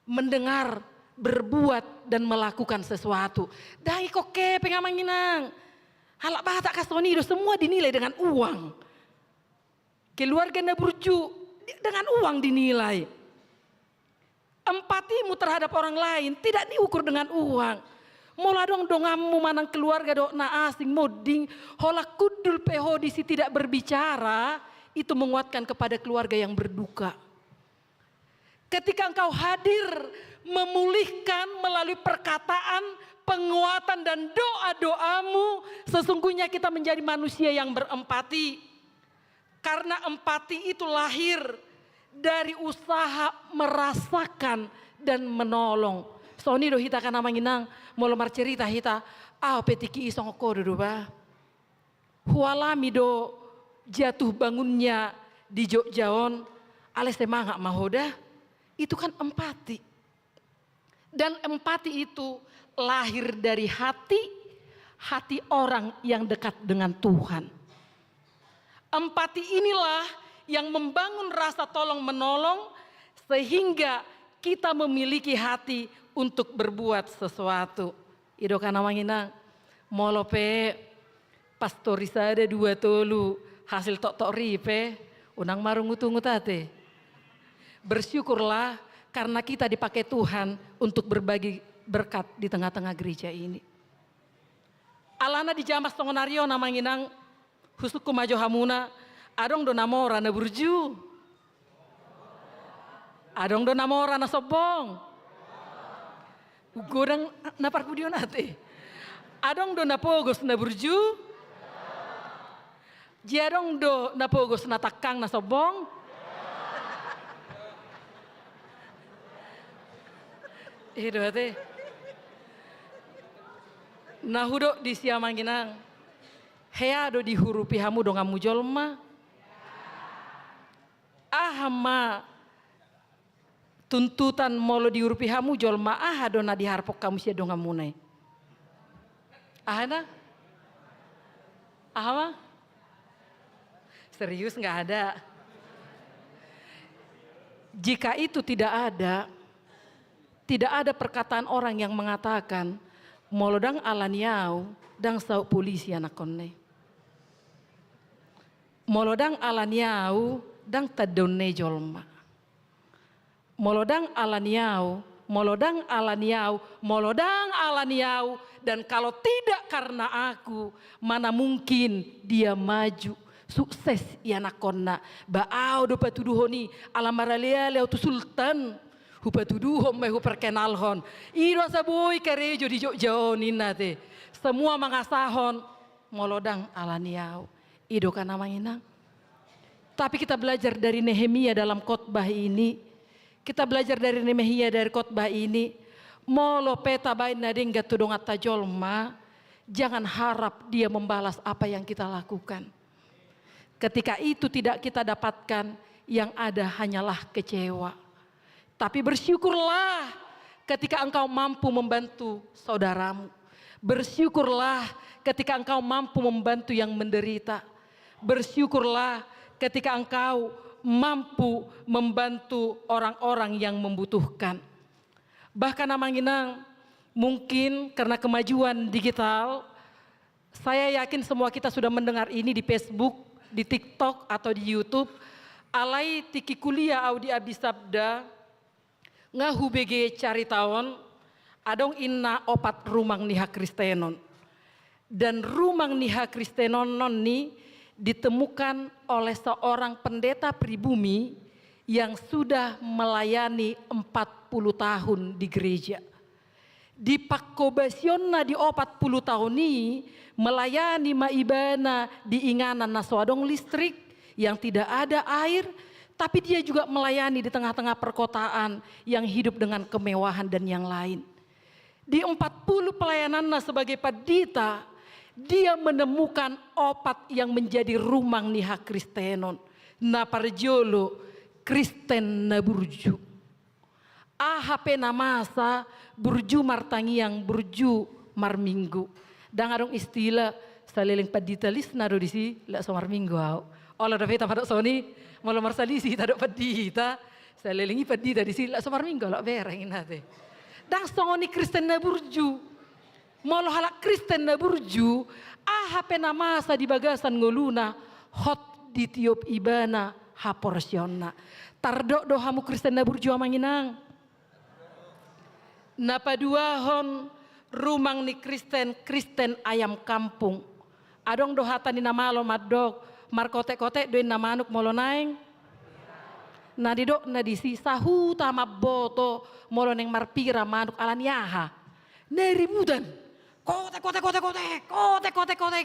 C: Mendengar, berbuat dan melakukan sesuatu. Dai kok pengamanginang. Halak batak kasonido semua dinilai dengan uang. Keluarga naburju dengan uang dinilai. Empatimu terhadap orang lain tidak diukur dengan uang. Mola dong dongamu manang keluarga do na asing moding. Hola kudul peho disi tidak berbicara. Itu menguatkan kepada keluarga yang berduka. Ketika engkau hadir memulihkan melalui perkataan, penguatan dan doa-doamu, sesungguhnya kita menjadi manusia yang berempati. Karena empati itu lahir dari usaha merasakan dan menolong. Soni do hita kana manginang mau lemar cerita hita, petiki isong ko do ba. Hualami do jatuh bangunnya di Jogjaon, ale semangat mahoda, itu kan empati. Dan empati itu lahir dari hati orang yang dekat dengan Tuhan. Empati inilah yang membangun rasa tolong menolong sehingga kita memiliki hati untuk berbuat sesuatu. Ido kana manginang molope pastorisa ada 2 tolu hasil tok ripe unang marungu tunggu tate. Bersyukurlah karena kita dipakai Tuhan untuk berbagi berkat di tengah-tengah gereja ini. Alana di jamas tongonario namanginang husuku majo hamuna adong do namora na burju. Adong do namora na sobong. Godang na parpudio nate. Adong do na pogos na burju. Jiadong do na pogos na takang na sobong. Itu ate. Nahudo di siamanginang. Hea do dihurupi hamu do ngamu jolma. Ahama tuntutan molo dihurupi hamu jolma do na diharpok kamu sia do ngamunai. Ahana? Ahama? Serius nggak ada. Jika itu tidak ada perkataan orang yang mengatakan molodang alaniau dang sau polisi anak konne. Molodang alaniau dang tadone jolma. Molodang alaniau dan kalau tidak karena aku mana mungkin dia maju sukses ya nakonna baau do patuduhoni alamaralea leo tu sultan hupatuduhom me perkenalhon iro sabui karejo di Jogjaon nate semua mangasahon molodang alaniau ido kana manginang. Tapi kita belajar dari Nehemia dalam khotbah ini. Kita belajar dari Nehemia dari khotbah ini. Molo peta bain nading gatudong atajolma. Jangan harap dia membalas apa yang kita lakukan. Ketika itu tidak kita dapatkan, yang ada hanyalah kecewa. Tapi bersyukurlah ketika engkau mampu membantu saudaramu. Bersyukurlah ketika engkau mampu membantu yang menderita. Bersyukurlah ketika engkau mampu membantu orang-orang yang membutuhkan. Bahkan namanginang, mungkin karena kemajuan digital, saya yakin semua kita sudah mendengar ini di Facebook, di TikTok atau di YouTube. Alai tiki kuliah audi abisabda, ngahu BG cari tahun, adong inna opat rumang niha Kristenon. Dan rumang niha Kristenon ni ditemukan oleh seorang pendeta pribumi yang sudah melayani 40 tahun di gereja. Di Pakobasionna di 40 tahun ini melayani maibana di inganan naswadong listrik yang tidak ada air, tapi dia juga melayani di tengah-tengah perkotaan yang hidup dengan kemewahan dan yang lain. Di 40 pelayanannya sebagai pendeta, dia menemukan opat yang menjadi rumang niha Kristenon. Na parjolo Kristen na burju. AHP namasa burju martangiang burju marminggu. Dan arong istilah saliling paditalis naro di si la so marminggu au. Ola da feta pada soni molo marsalisi tado padita salilingi padita di si la so marminggu la bereng nate. Dan soni Kristen na burju. Molo halak Kristen na burju, AHP namasa di bagasan ngoluna, hot di tiop ibana haporsionna. Tardok dohamu Kristen na burju amanginang. Napaduahon rumang ni Kristen ayam kampung. Adong dohatan di namalo madok, markotek-kotek doin namanuk molo naeng. Nadidok nadisi sahu tama boto molo neng marpira manuk alanyaha. Neribudan. Kotek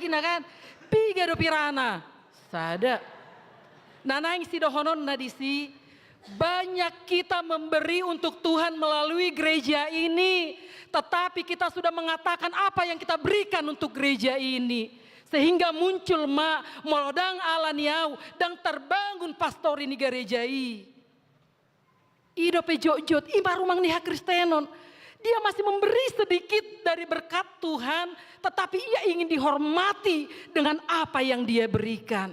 C: gina kan. Piga do pirana. Sada. Nanaing si dohonon nadisi. Banyak kita memberi untuk Tuhan melalui gereja ini. Tetapi kita sudah mengatakan apa yang kita berikan untuk gereja ini. Sehingga muncul molodang ala niau dan terbangun pastori ni gerejai. Ido pejojot ima rumang niha Kristenon. Dia masih memberi sedikit dari berkat Tuhan, tetapi ia ingin dihormati dengan apa yang dia berikan.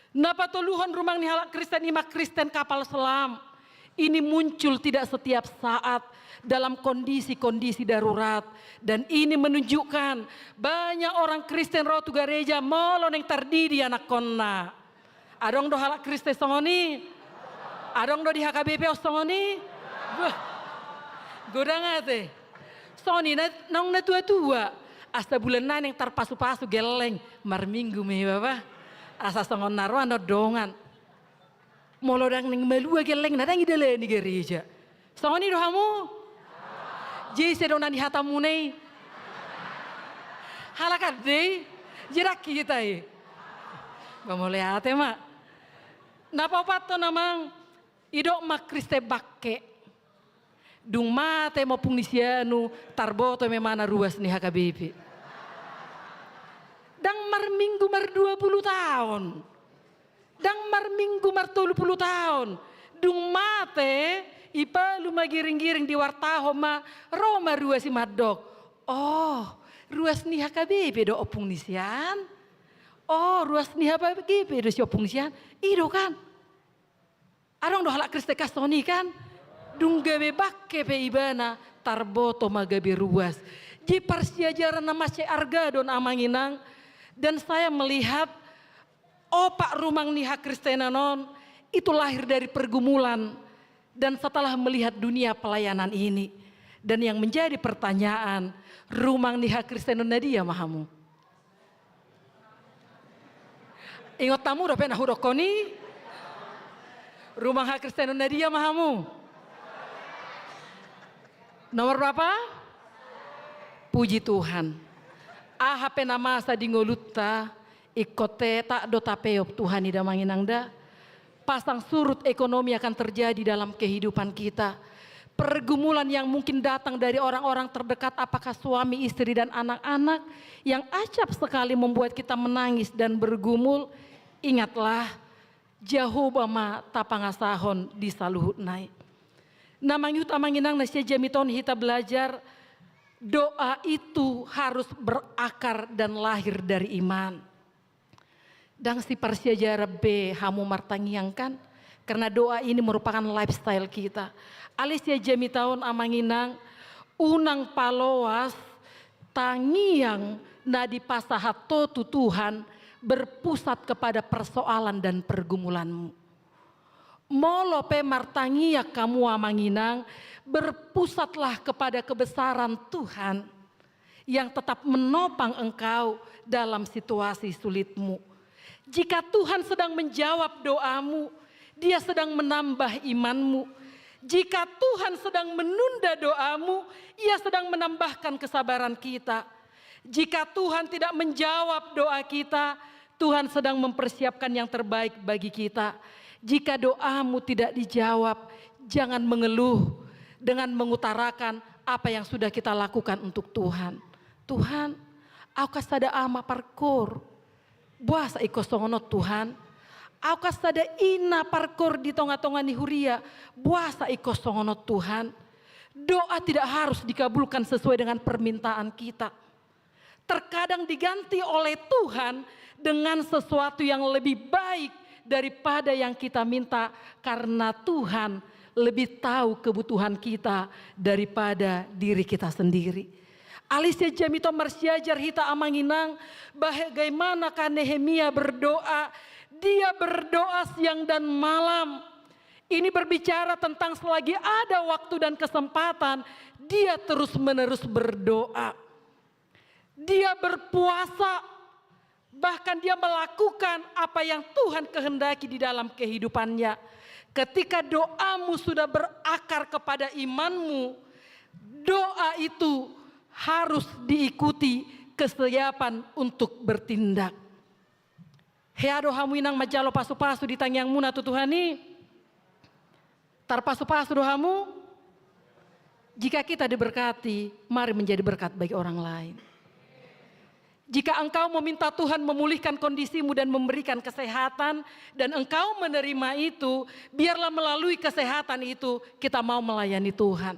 C: Napa toluhon rumang niha Kristen ima Kristen kapal selam. Ini muncul tidak setiap saat dalam kondisi-kondisi darurat. Dan ini menunjukkan banyak orang Kristen rotu gereja molon yang terdiri anak konna. Adong do halak Kristen songoni. Adong do di HKBP songoni. Godang ate. Soni nong na tua-tua. Asta bulan yang terpasu-pasu geleng. Marminggu me bapa. Asa songon naruan do dongan. Molodang ning melua geleng nadang idele ni gereja. Songoni do hamu. Jese do nani hatamu nei. Halakat deh. Jerak kita ye. Bamole ate mak. Napa pato namang idok mak Kriste bakke. Dung mate mo punisianu tarboto memana ruas ni HKBP. Dang marminggu mar 20 tahun. Dang marminggu mar 30 tahun. Dung mate ipa luma giring-giring di wartaho ma Roma ruas si madok. Oh, ruas ni HKBP do opung nisian. Oh, ruas ni HKBP do si opung nisian. Ido kan. Arong do halak Kriste kasoni kan. Dung gawe bakke pe ibana tarboto magabe ruas. Di parsiajaran nama si arga don amanginang. Dan saya melihat opak rumang niha Kristenanon itu lahir dari pergumulan. Dan setelah melihat dunia pelayanan ini. Dan yang menjadi pertanyaan, rumang niha Kristenon nadia mahamu. Ingat tamu udah pernah hurokoni? Rumang niha Kristenon nadia mahamu. Nomor berapa? Puji Tuhan. Ahap nama sa dingolutta ikote tak do tapeop Tuhan ida manginangda. Pasang surut ekonomi akan terjadi dalam kehidupan kita. Pergumulan yang mungkin datang dari orang-orang terdekat, apakah suami, istri dan anak-anak yang acap sekali membuat kita menangis dan bergumul. Ingatlah Jehovah ma tapangasahon di saluhut naik. Namang yuta manginang nasya jamiton kita belajar doa itu harus berakar dan lahir dari iman. Dan si parsiajara B hamu martangiangkan karena doa ini merupakan lifestyle kita. Alisya jamiton amanginang unang paloas tangiang nadi pasahato tu Tuhan berpusat kepada persoalan dan pergumulanmu. Molo pe martangia kamu amanginang berpusatlah kepada kebesaran Tuhan yang tetap menopang engkau dalam situasi sulitmu. Jika Tuhan sedang menjawab doamu, Dia sedang menambah imanmu. Jika Tuhan sedang menunda doamu, Ia sedang menambahkan kesabaran kita. Jika Tuhan tidak menjawab doa kita, Tuhan sedang mempersiapkan yang terbaik bagi kita. Jika doamu tidak dijawab, jangan mengeluh dengan mengutarakan apa yang sudah kita lakukan untuk Tuhan. Tuhan, aku kasada ama parkur. Buasa ikosongono Tuhan. Aku kasada ina parkur di tonga-tonga ni huria. Buasa ikosongono Tuhan. Doa tidak harus dikabulkan sesuai dengan permintaan kita. Terkadang diganti oleh Tuhan dengan sesuatu yang lebih baik daripada yang kita minta, karena Tuhan lebih tahu kebutuhan kita daripada diri kita sendiri. Alisya jamito marsiajar hita amanginang bagaimana kan Nehemia berdoa. Dia berdoa siang dan malam. Ini berbicara tentang selagi ada waktu dan kesempatan, dia terus menerus berdoa. Dia berpuasa. Bahkan dia melakukan apa yang Tuhan kehendaki di dalam kehidupannya. Ketika doamu sudah berakar kepada imanmu, doa itu harus diikuti kesiapan untuk bertindak. Heado hamuinang majalo pasu-pasu di tangyang muna tu Tuhani. Tar pasu-pasu dohamu. Jika kita diberkati, mari menjadi berkat bagi orang lain. Jika engkau meminta Tuhan memulihkan kondisimu dan memberikan kesehatan, dan engkau menerima itu, biarlah melalui kesehatan itu kita mau melayani Tuhan.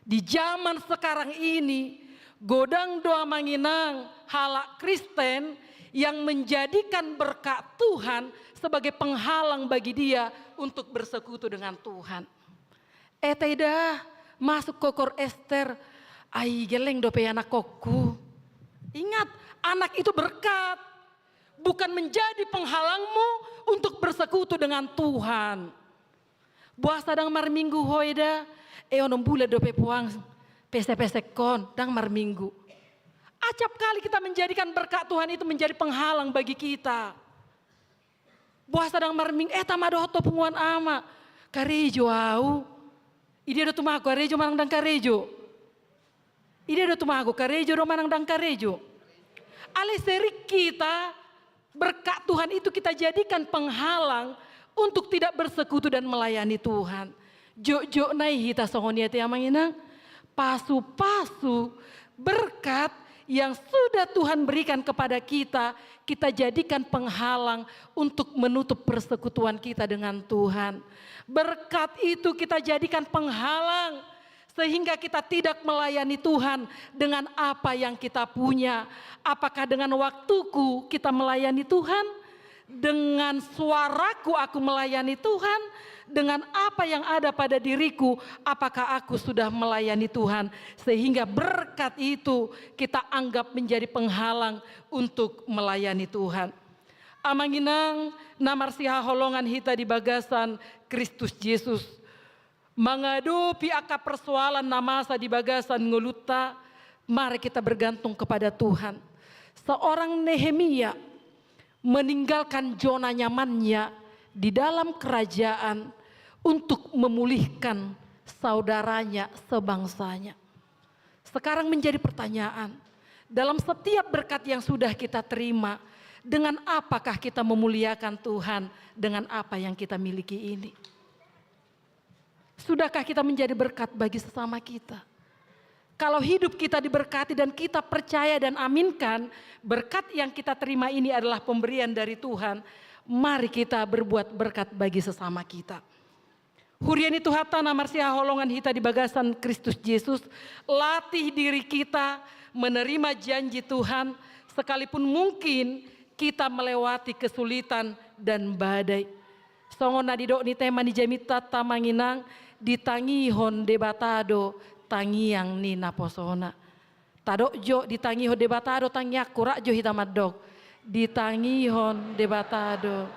C: Di zaman sekarang ini, Godang Doa Manginang Halak Kristen yang menjadikan berkat Tuhan sebagai penghalang bagi dia untuk bersekutu dengan Tuhan. Tidak masuk kokor Ester, ai geleng dope anak kokku. Ingat, anak itu berkat, bukan menjadi penghalangmu untuk bersekutu dengan Tuhan. Buah sadang marminggu hoida, onom bule dope puang, pesek-pesek kon, dang marminggu. Acap kali kita menjadikan berkat Tuhan itu menjadi penghalang bagi kita. Buah sadang marminggu, tamadohoto punguan ama, karejo au. Ide do tumago, karejo manang dang karejo. Ide do tumago, karejo do manang dang karejo. Ale seri kita, berkat Tuhan itu kita jadikan penghalang untuk tidak bersekutu dan melayani Tuhan. Jok-jok nai hita songonia te amanginang, pasu-pasu berkat yang sudah Tuhan berikan kepada kita, kita jadikan penghalang untuk menutup persekutuan kita dengan Tuhan. Berkat itu kita jadikan penghalang sehingga kita tidak melayani Tuhan dengan apa yang kita punya. Apakah dengan waktuku kita melayani Tuhan? Dengan suaraku aku melayani Tuhan? Dengan apa yang ada pada diriku, apakah aku sudah melayani Tuhan? Sehingga berkat itu kita anggap menjadi penghalang untuk melayani Tuhan. Amanginang namarsiha holongan hita di bagasan Kristus Yesus. Menghadapi akar persoalan namasa di bagasan nguluta, mari kita bergantung kepada Tuhan. Seorang Nehemia meninggalkan zona nyamannya di dalam kerajaan untuk memulihkan saudaranya sebangsanya. Sekarang menjadi pertanyaan, dalam setiap berkat yang sudah kita terima, dengan apakah kita memuliakan Tuhan dengan apa yang kita miliki ini? Sudahkah kita menjadi berkat bagi sesama kita? Kalau hidup kita diberkati dan kita percaya dan aminkan berkat yang kita terima ini adalah pemberian dari Tuhan, mari kita berbuat berkat bagi sesama kita. Huriani Tuhata namarsia holongan hita di bagasan Kristus Yesus, latih diri kita menerima janji Tuhan sekalipun mungkin kita melewati kesulitan dan badai. Songon nadidok ni tema ni jamita tamanginang ditangihon debatado tangiang ni naposona. Tadok jo ditangihon debatado tangiak kurak jo hitamadok. Ditangihon debatado.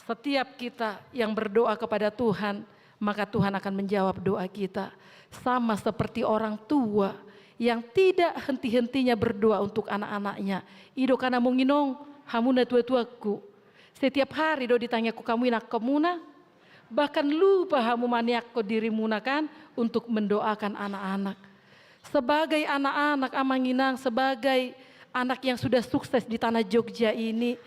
C: Setiap kita yang berdoa kepada Tuhan, maka Tuhan akan menjawab doa kita. Sama seperti orang tua yang tidak henti-hentinya berdoa untuk anak-anaknya. Ido kana monginong hamuna tua-tuaku. Setiap hari do ditanya ku kamu inak kemuna. Bahkan lupa hamu maniak ko dirimu kan untuk mendoakan anak-anak. Sebagai anak-anak amanginang, sebagai anak yang sudah sukses di tanah Jogja ini,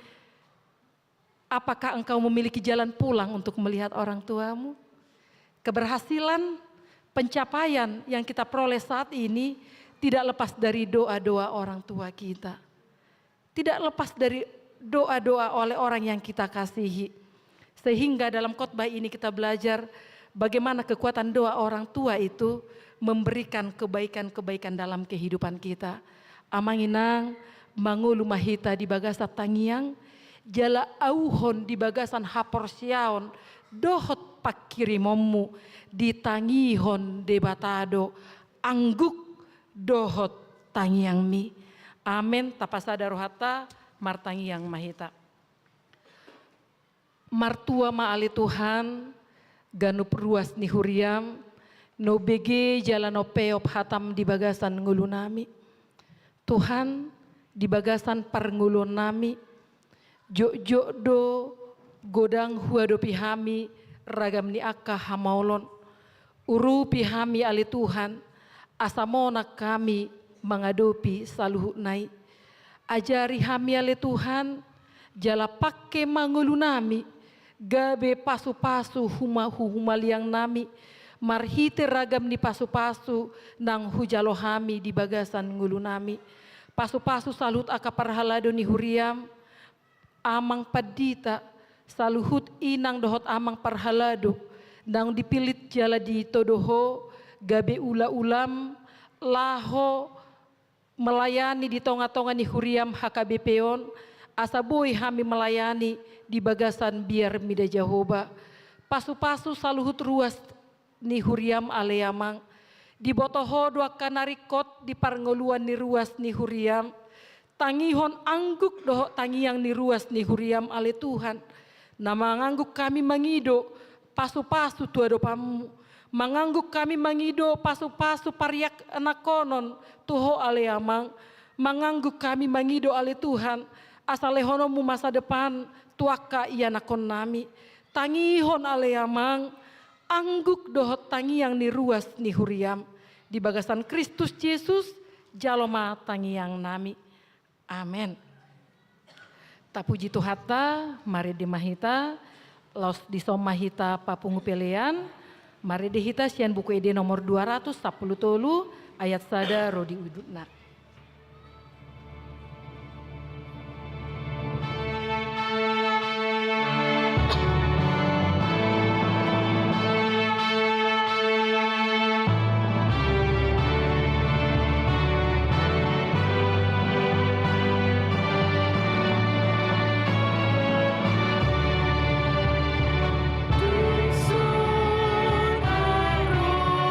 C: apakah engkau memiliki jalan pulang untuk melihat orang tuamu? Keberhasilan, pencapaian yang kita peroleh saat ini tidak lepas dari doa-doa orang tua kita. Tidak lepas dari doa-doa oleh orang yang kita kasihi. Sehingga dalam khotbah ini kita belajar bagaimana kekuatan doa orang tua itu memberikan kebaikan-kebaikan dalam kehidupan kita. Amanginang mangulu mahita di bagasa tangiang, jala auhon di bagasan haporsiaon, dohot pakirimomu di tangihon debatado, angguk dohot tangiang mi. Amin. Tapasada rohata martangiang mahita. Martua maali Tuhan, ganup ruas ni huriam, no bege jalano peop hatam di bagasan ngulunami. Tuhan di bagasan parngulunami, jok-jok do godang huado pihami ragam ni akka hamaulon. Uru pihami ali Tuhan, asamona kami mengadopi saluhu nai. Ajari hami ali Tuhan, jala pakke mangulunami, gabe pasu-pasu humaliang nami, marhite ragam ni pasu-pasu nang hujalohami di bagasan ngulunami. Pasu-pasu salut aka parhalado ni huriam, amang padita, saluhut inang dohot amang parhalado, nang dipilit jala di todoho, gabe ula-ulam, laho, melayani di tonga-tonga ni huriam HKBP-on, asaboy hami melayani di bagasan biar mida Jahoba. Pasu-pasu saluhut ruas ni huriam aleamang, di botoho dua kanarikot di parngoluan ni ruas ni huriam, tangihon angguk doho tangiang ni ruas ni huriam ale Tuhan. Nama ngangguk kami mangido pasu-pasu tua dopamu, mangangguk kami mangido pasu-pasu pariak anak konon tuho ale amang, mangangguk kami mangido ale Tuhan, asalehonomu masa depan tuaka iya nakon nami, tangihon ale amang, angguk dohot tangiang ni ruas ni huriam, di bagasan Kristus Yesus jaloma tangiang nami. Amin. Tapuji Tuhata, mari dimahita, laos disomahita papungu pelean, mari dihita sian buku ide nomor 210 ayat sada rodi udutna.
D: Sun arohanku,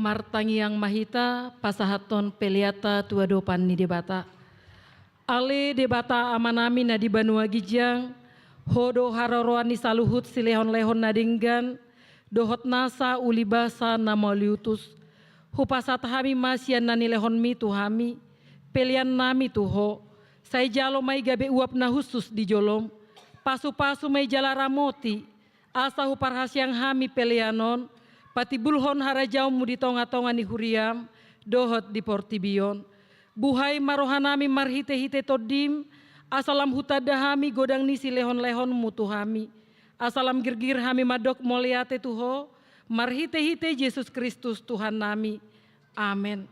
C: martangiang mahita pasahaton peliata tua dopan ni debata. Ale debata amanami na di Banua Gijang, hodo haroroan ni saluhut silehon-lehon nadinggan, dohot nasa ulibasa namoliutus, hupasat hami masian nani lehon mi tuhami, pelian nami tuho, saya jalo mai gabe uap na khusus di jolom, pasu-pasu mai jala ramoti, asa huparhasyang hami pelianon, pati bulhon harajau mu di tonga-tonga ni huriam, dohot di portibion. Buhay marohanami marhite-hite todim, asalam hutadahami godang nisi lehon-lehon mutuhami. Asalam girgir hami madok moliate tuho, marhite-hite Yesus Kristus Tuhan nami. Amin.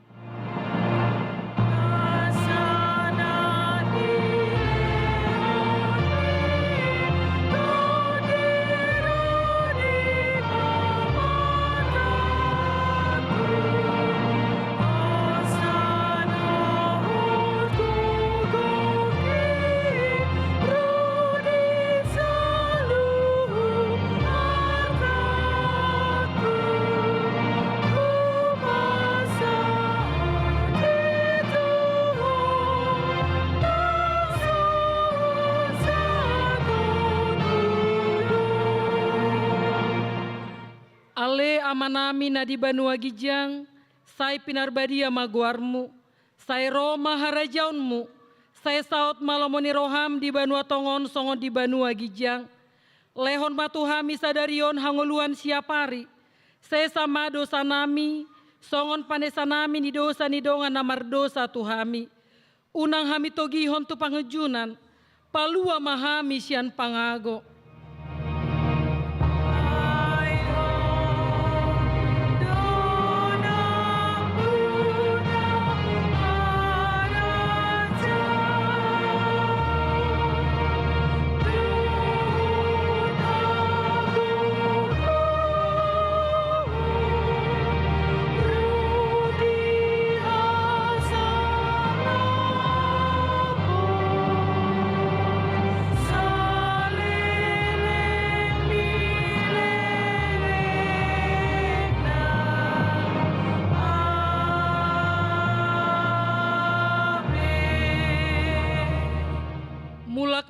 C: Amanami na di Banua Gijang, saya pinarbadia maguarmu, saya Roma harajaunmu, saya saut malomoni roham di Banua Tongon songon di Banua Gijang, lehon matuhami sadarion hangoluan siapari, saya sama dosa nami, songon panesa nami ni dosa ni dongan namar dosa tuhami, unang hami togihon tu pangejunan, palua mahami sian pangago.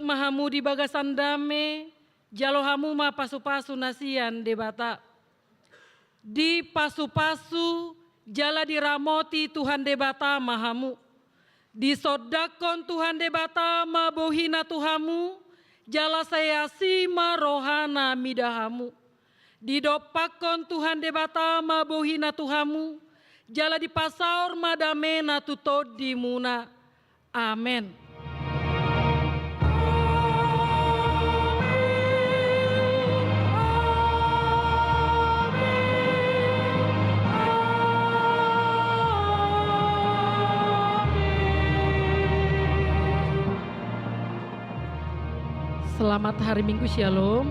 C: Mahamu di bagasan dame, jalo hamu ma pasu-pasu nasian debata. Di pasu-pasu, jala diramoti Tuhan debata mahamu. Di sodakon Tuhan debata ma bohina Tuhamu, jala saya sima rohana midahamu. Di dopakon Tuhan debata ma bohina Tuhamu, jala di pasaur madamena tutod di muna. Amen. Selamat hari Minggu Shalom.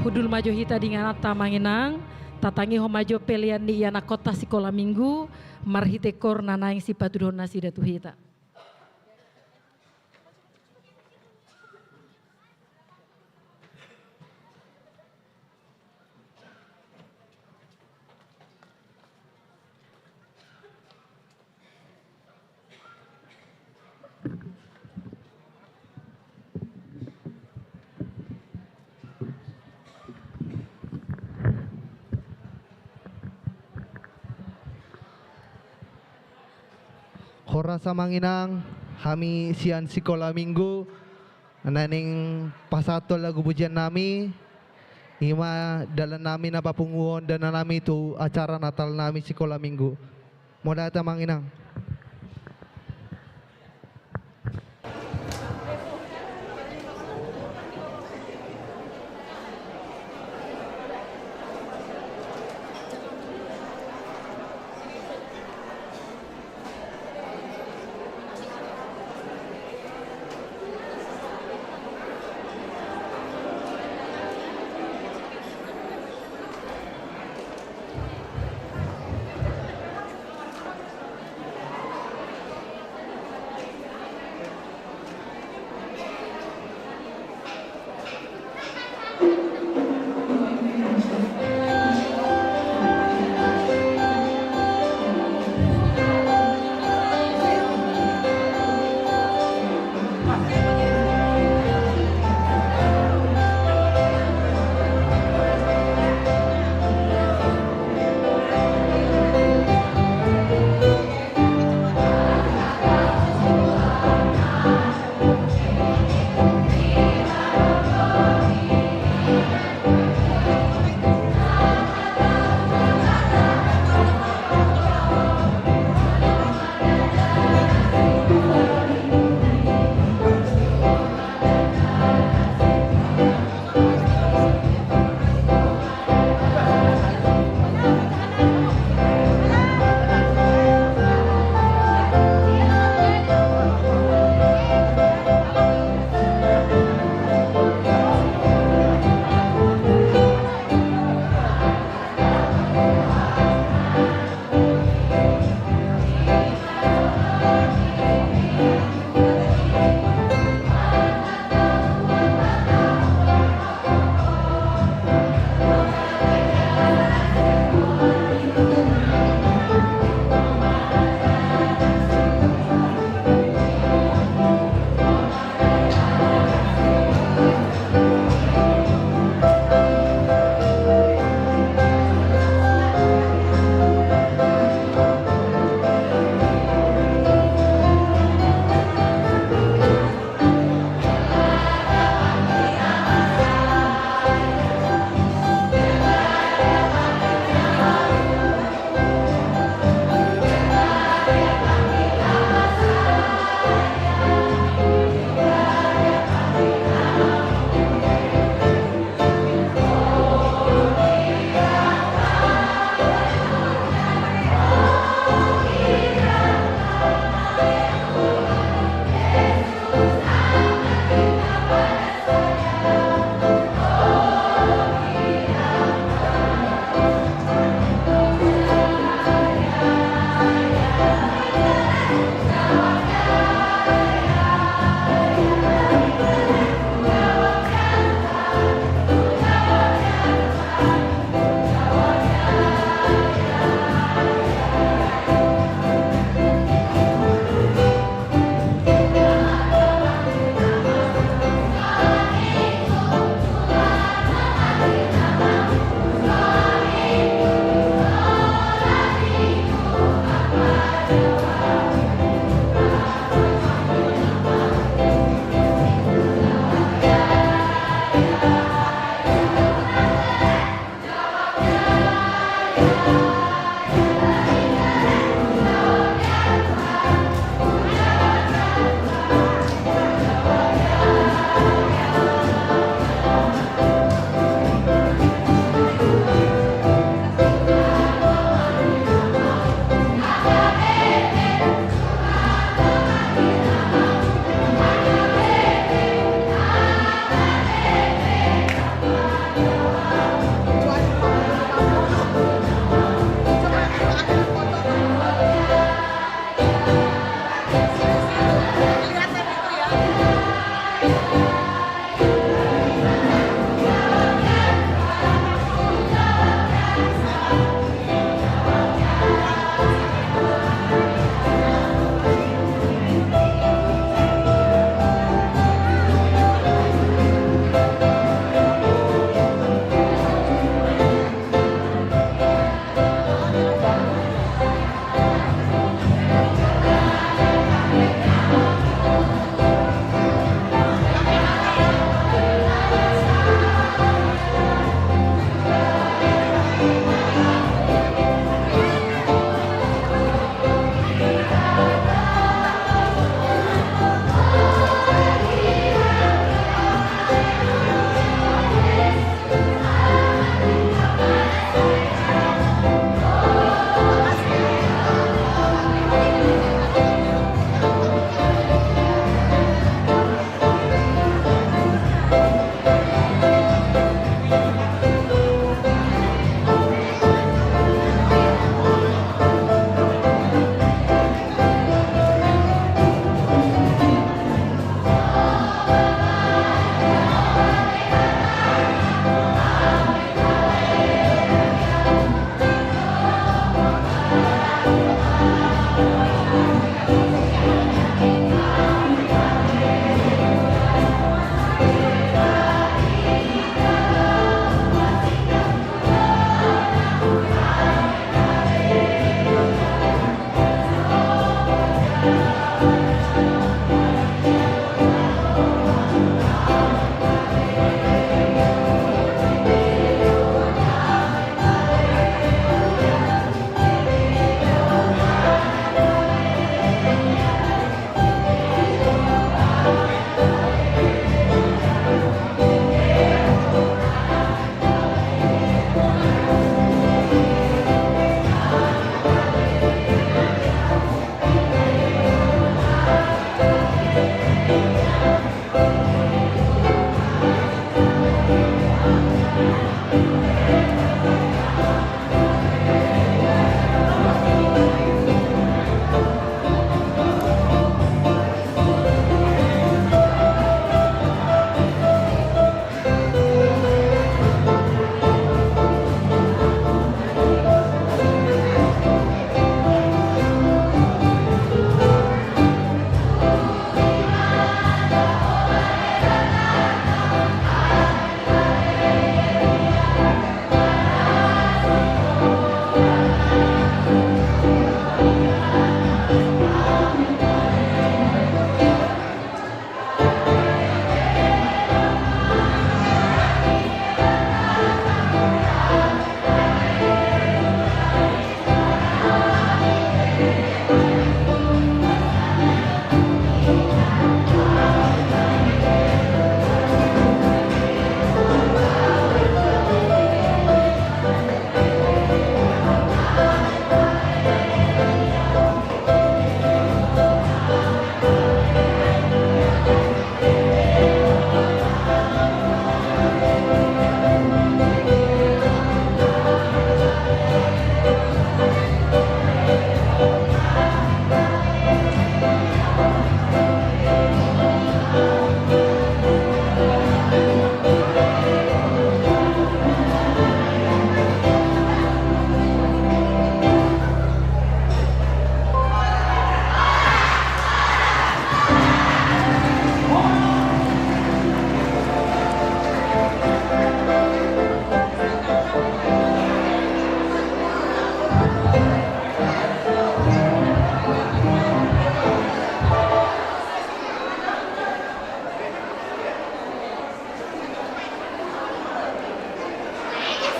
C: Hudul majo hita dengan tamanginang, tatangi homajo pelian di anak kota sekolah minggu, marhite kor nanaing sipatudon nasi datu hita.
D: Hora samanginang, kami sian sekolah minggu, naning pasatol lagu pujian nami, ima dalam nami napapunguon dan nami tu acara Natal nami sekolah minggu. Moda tamanginang.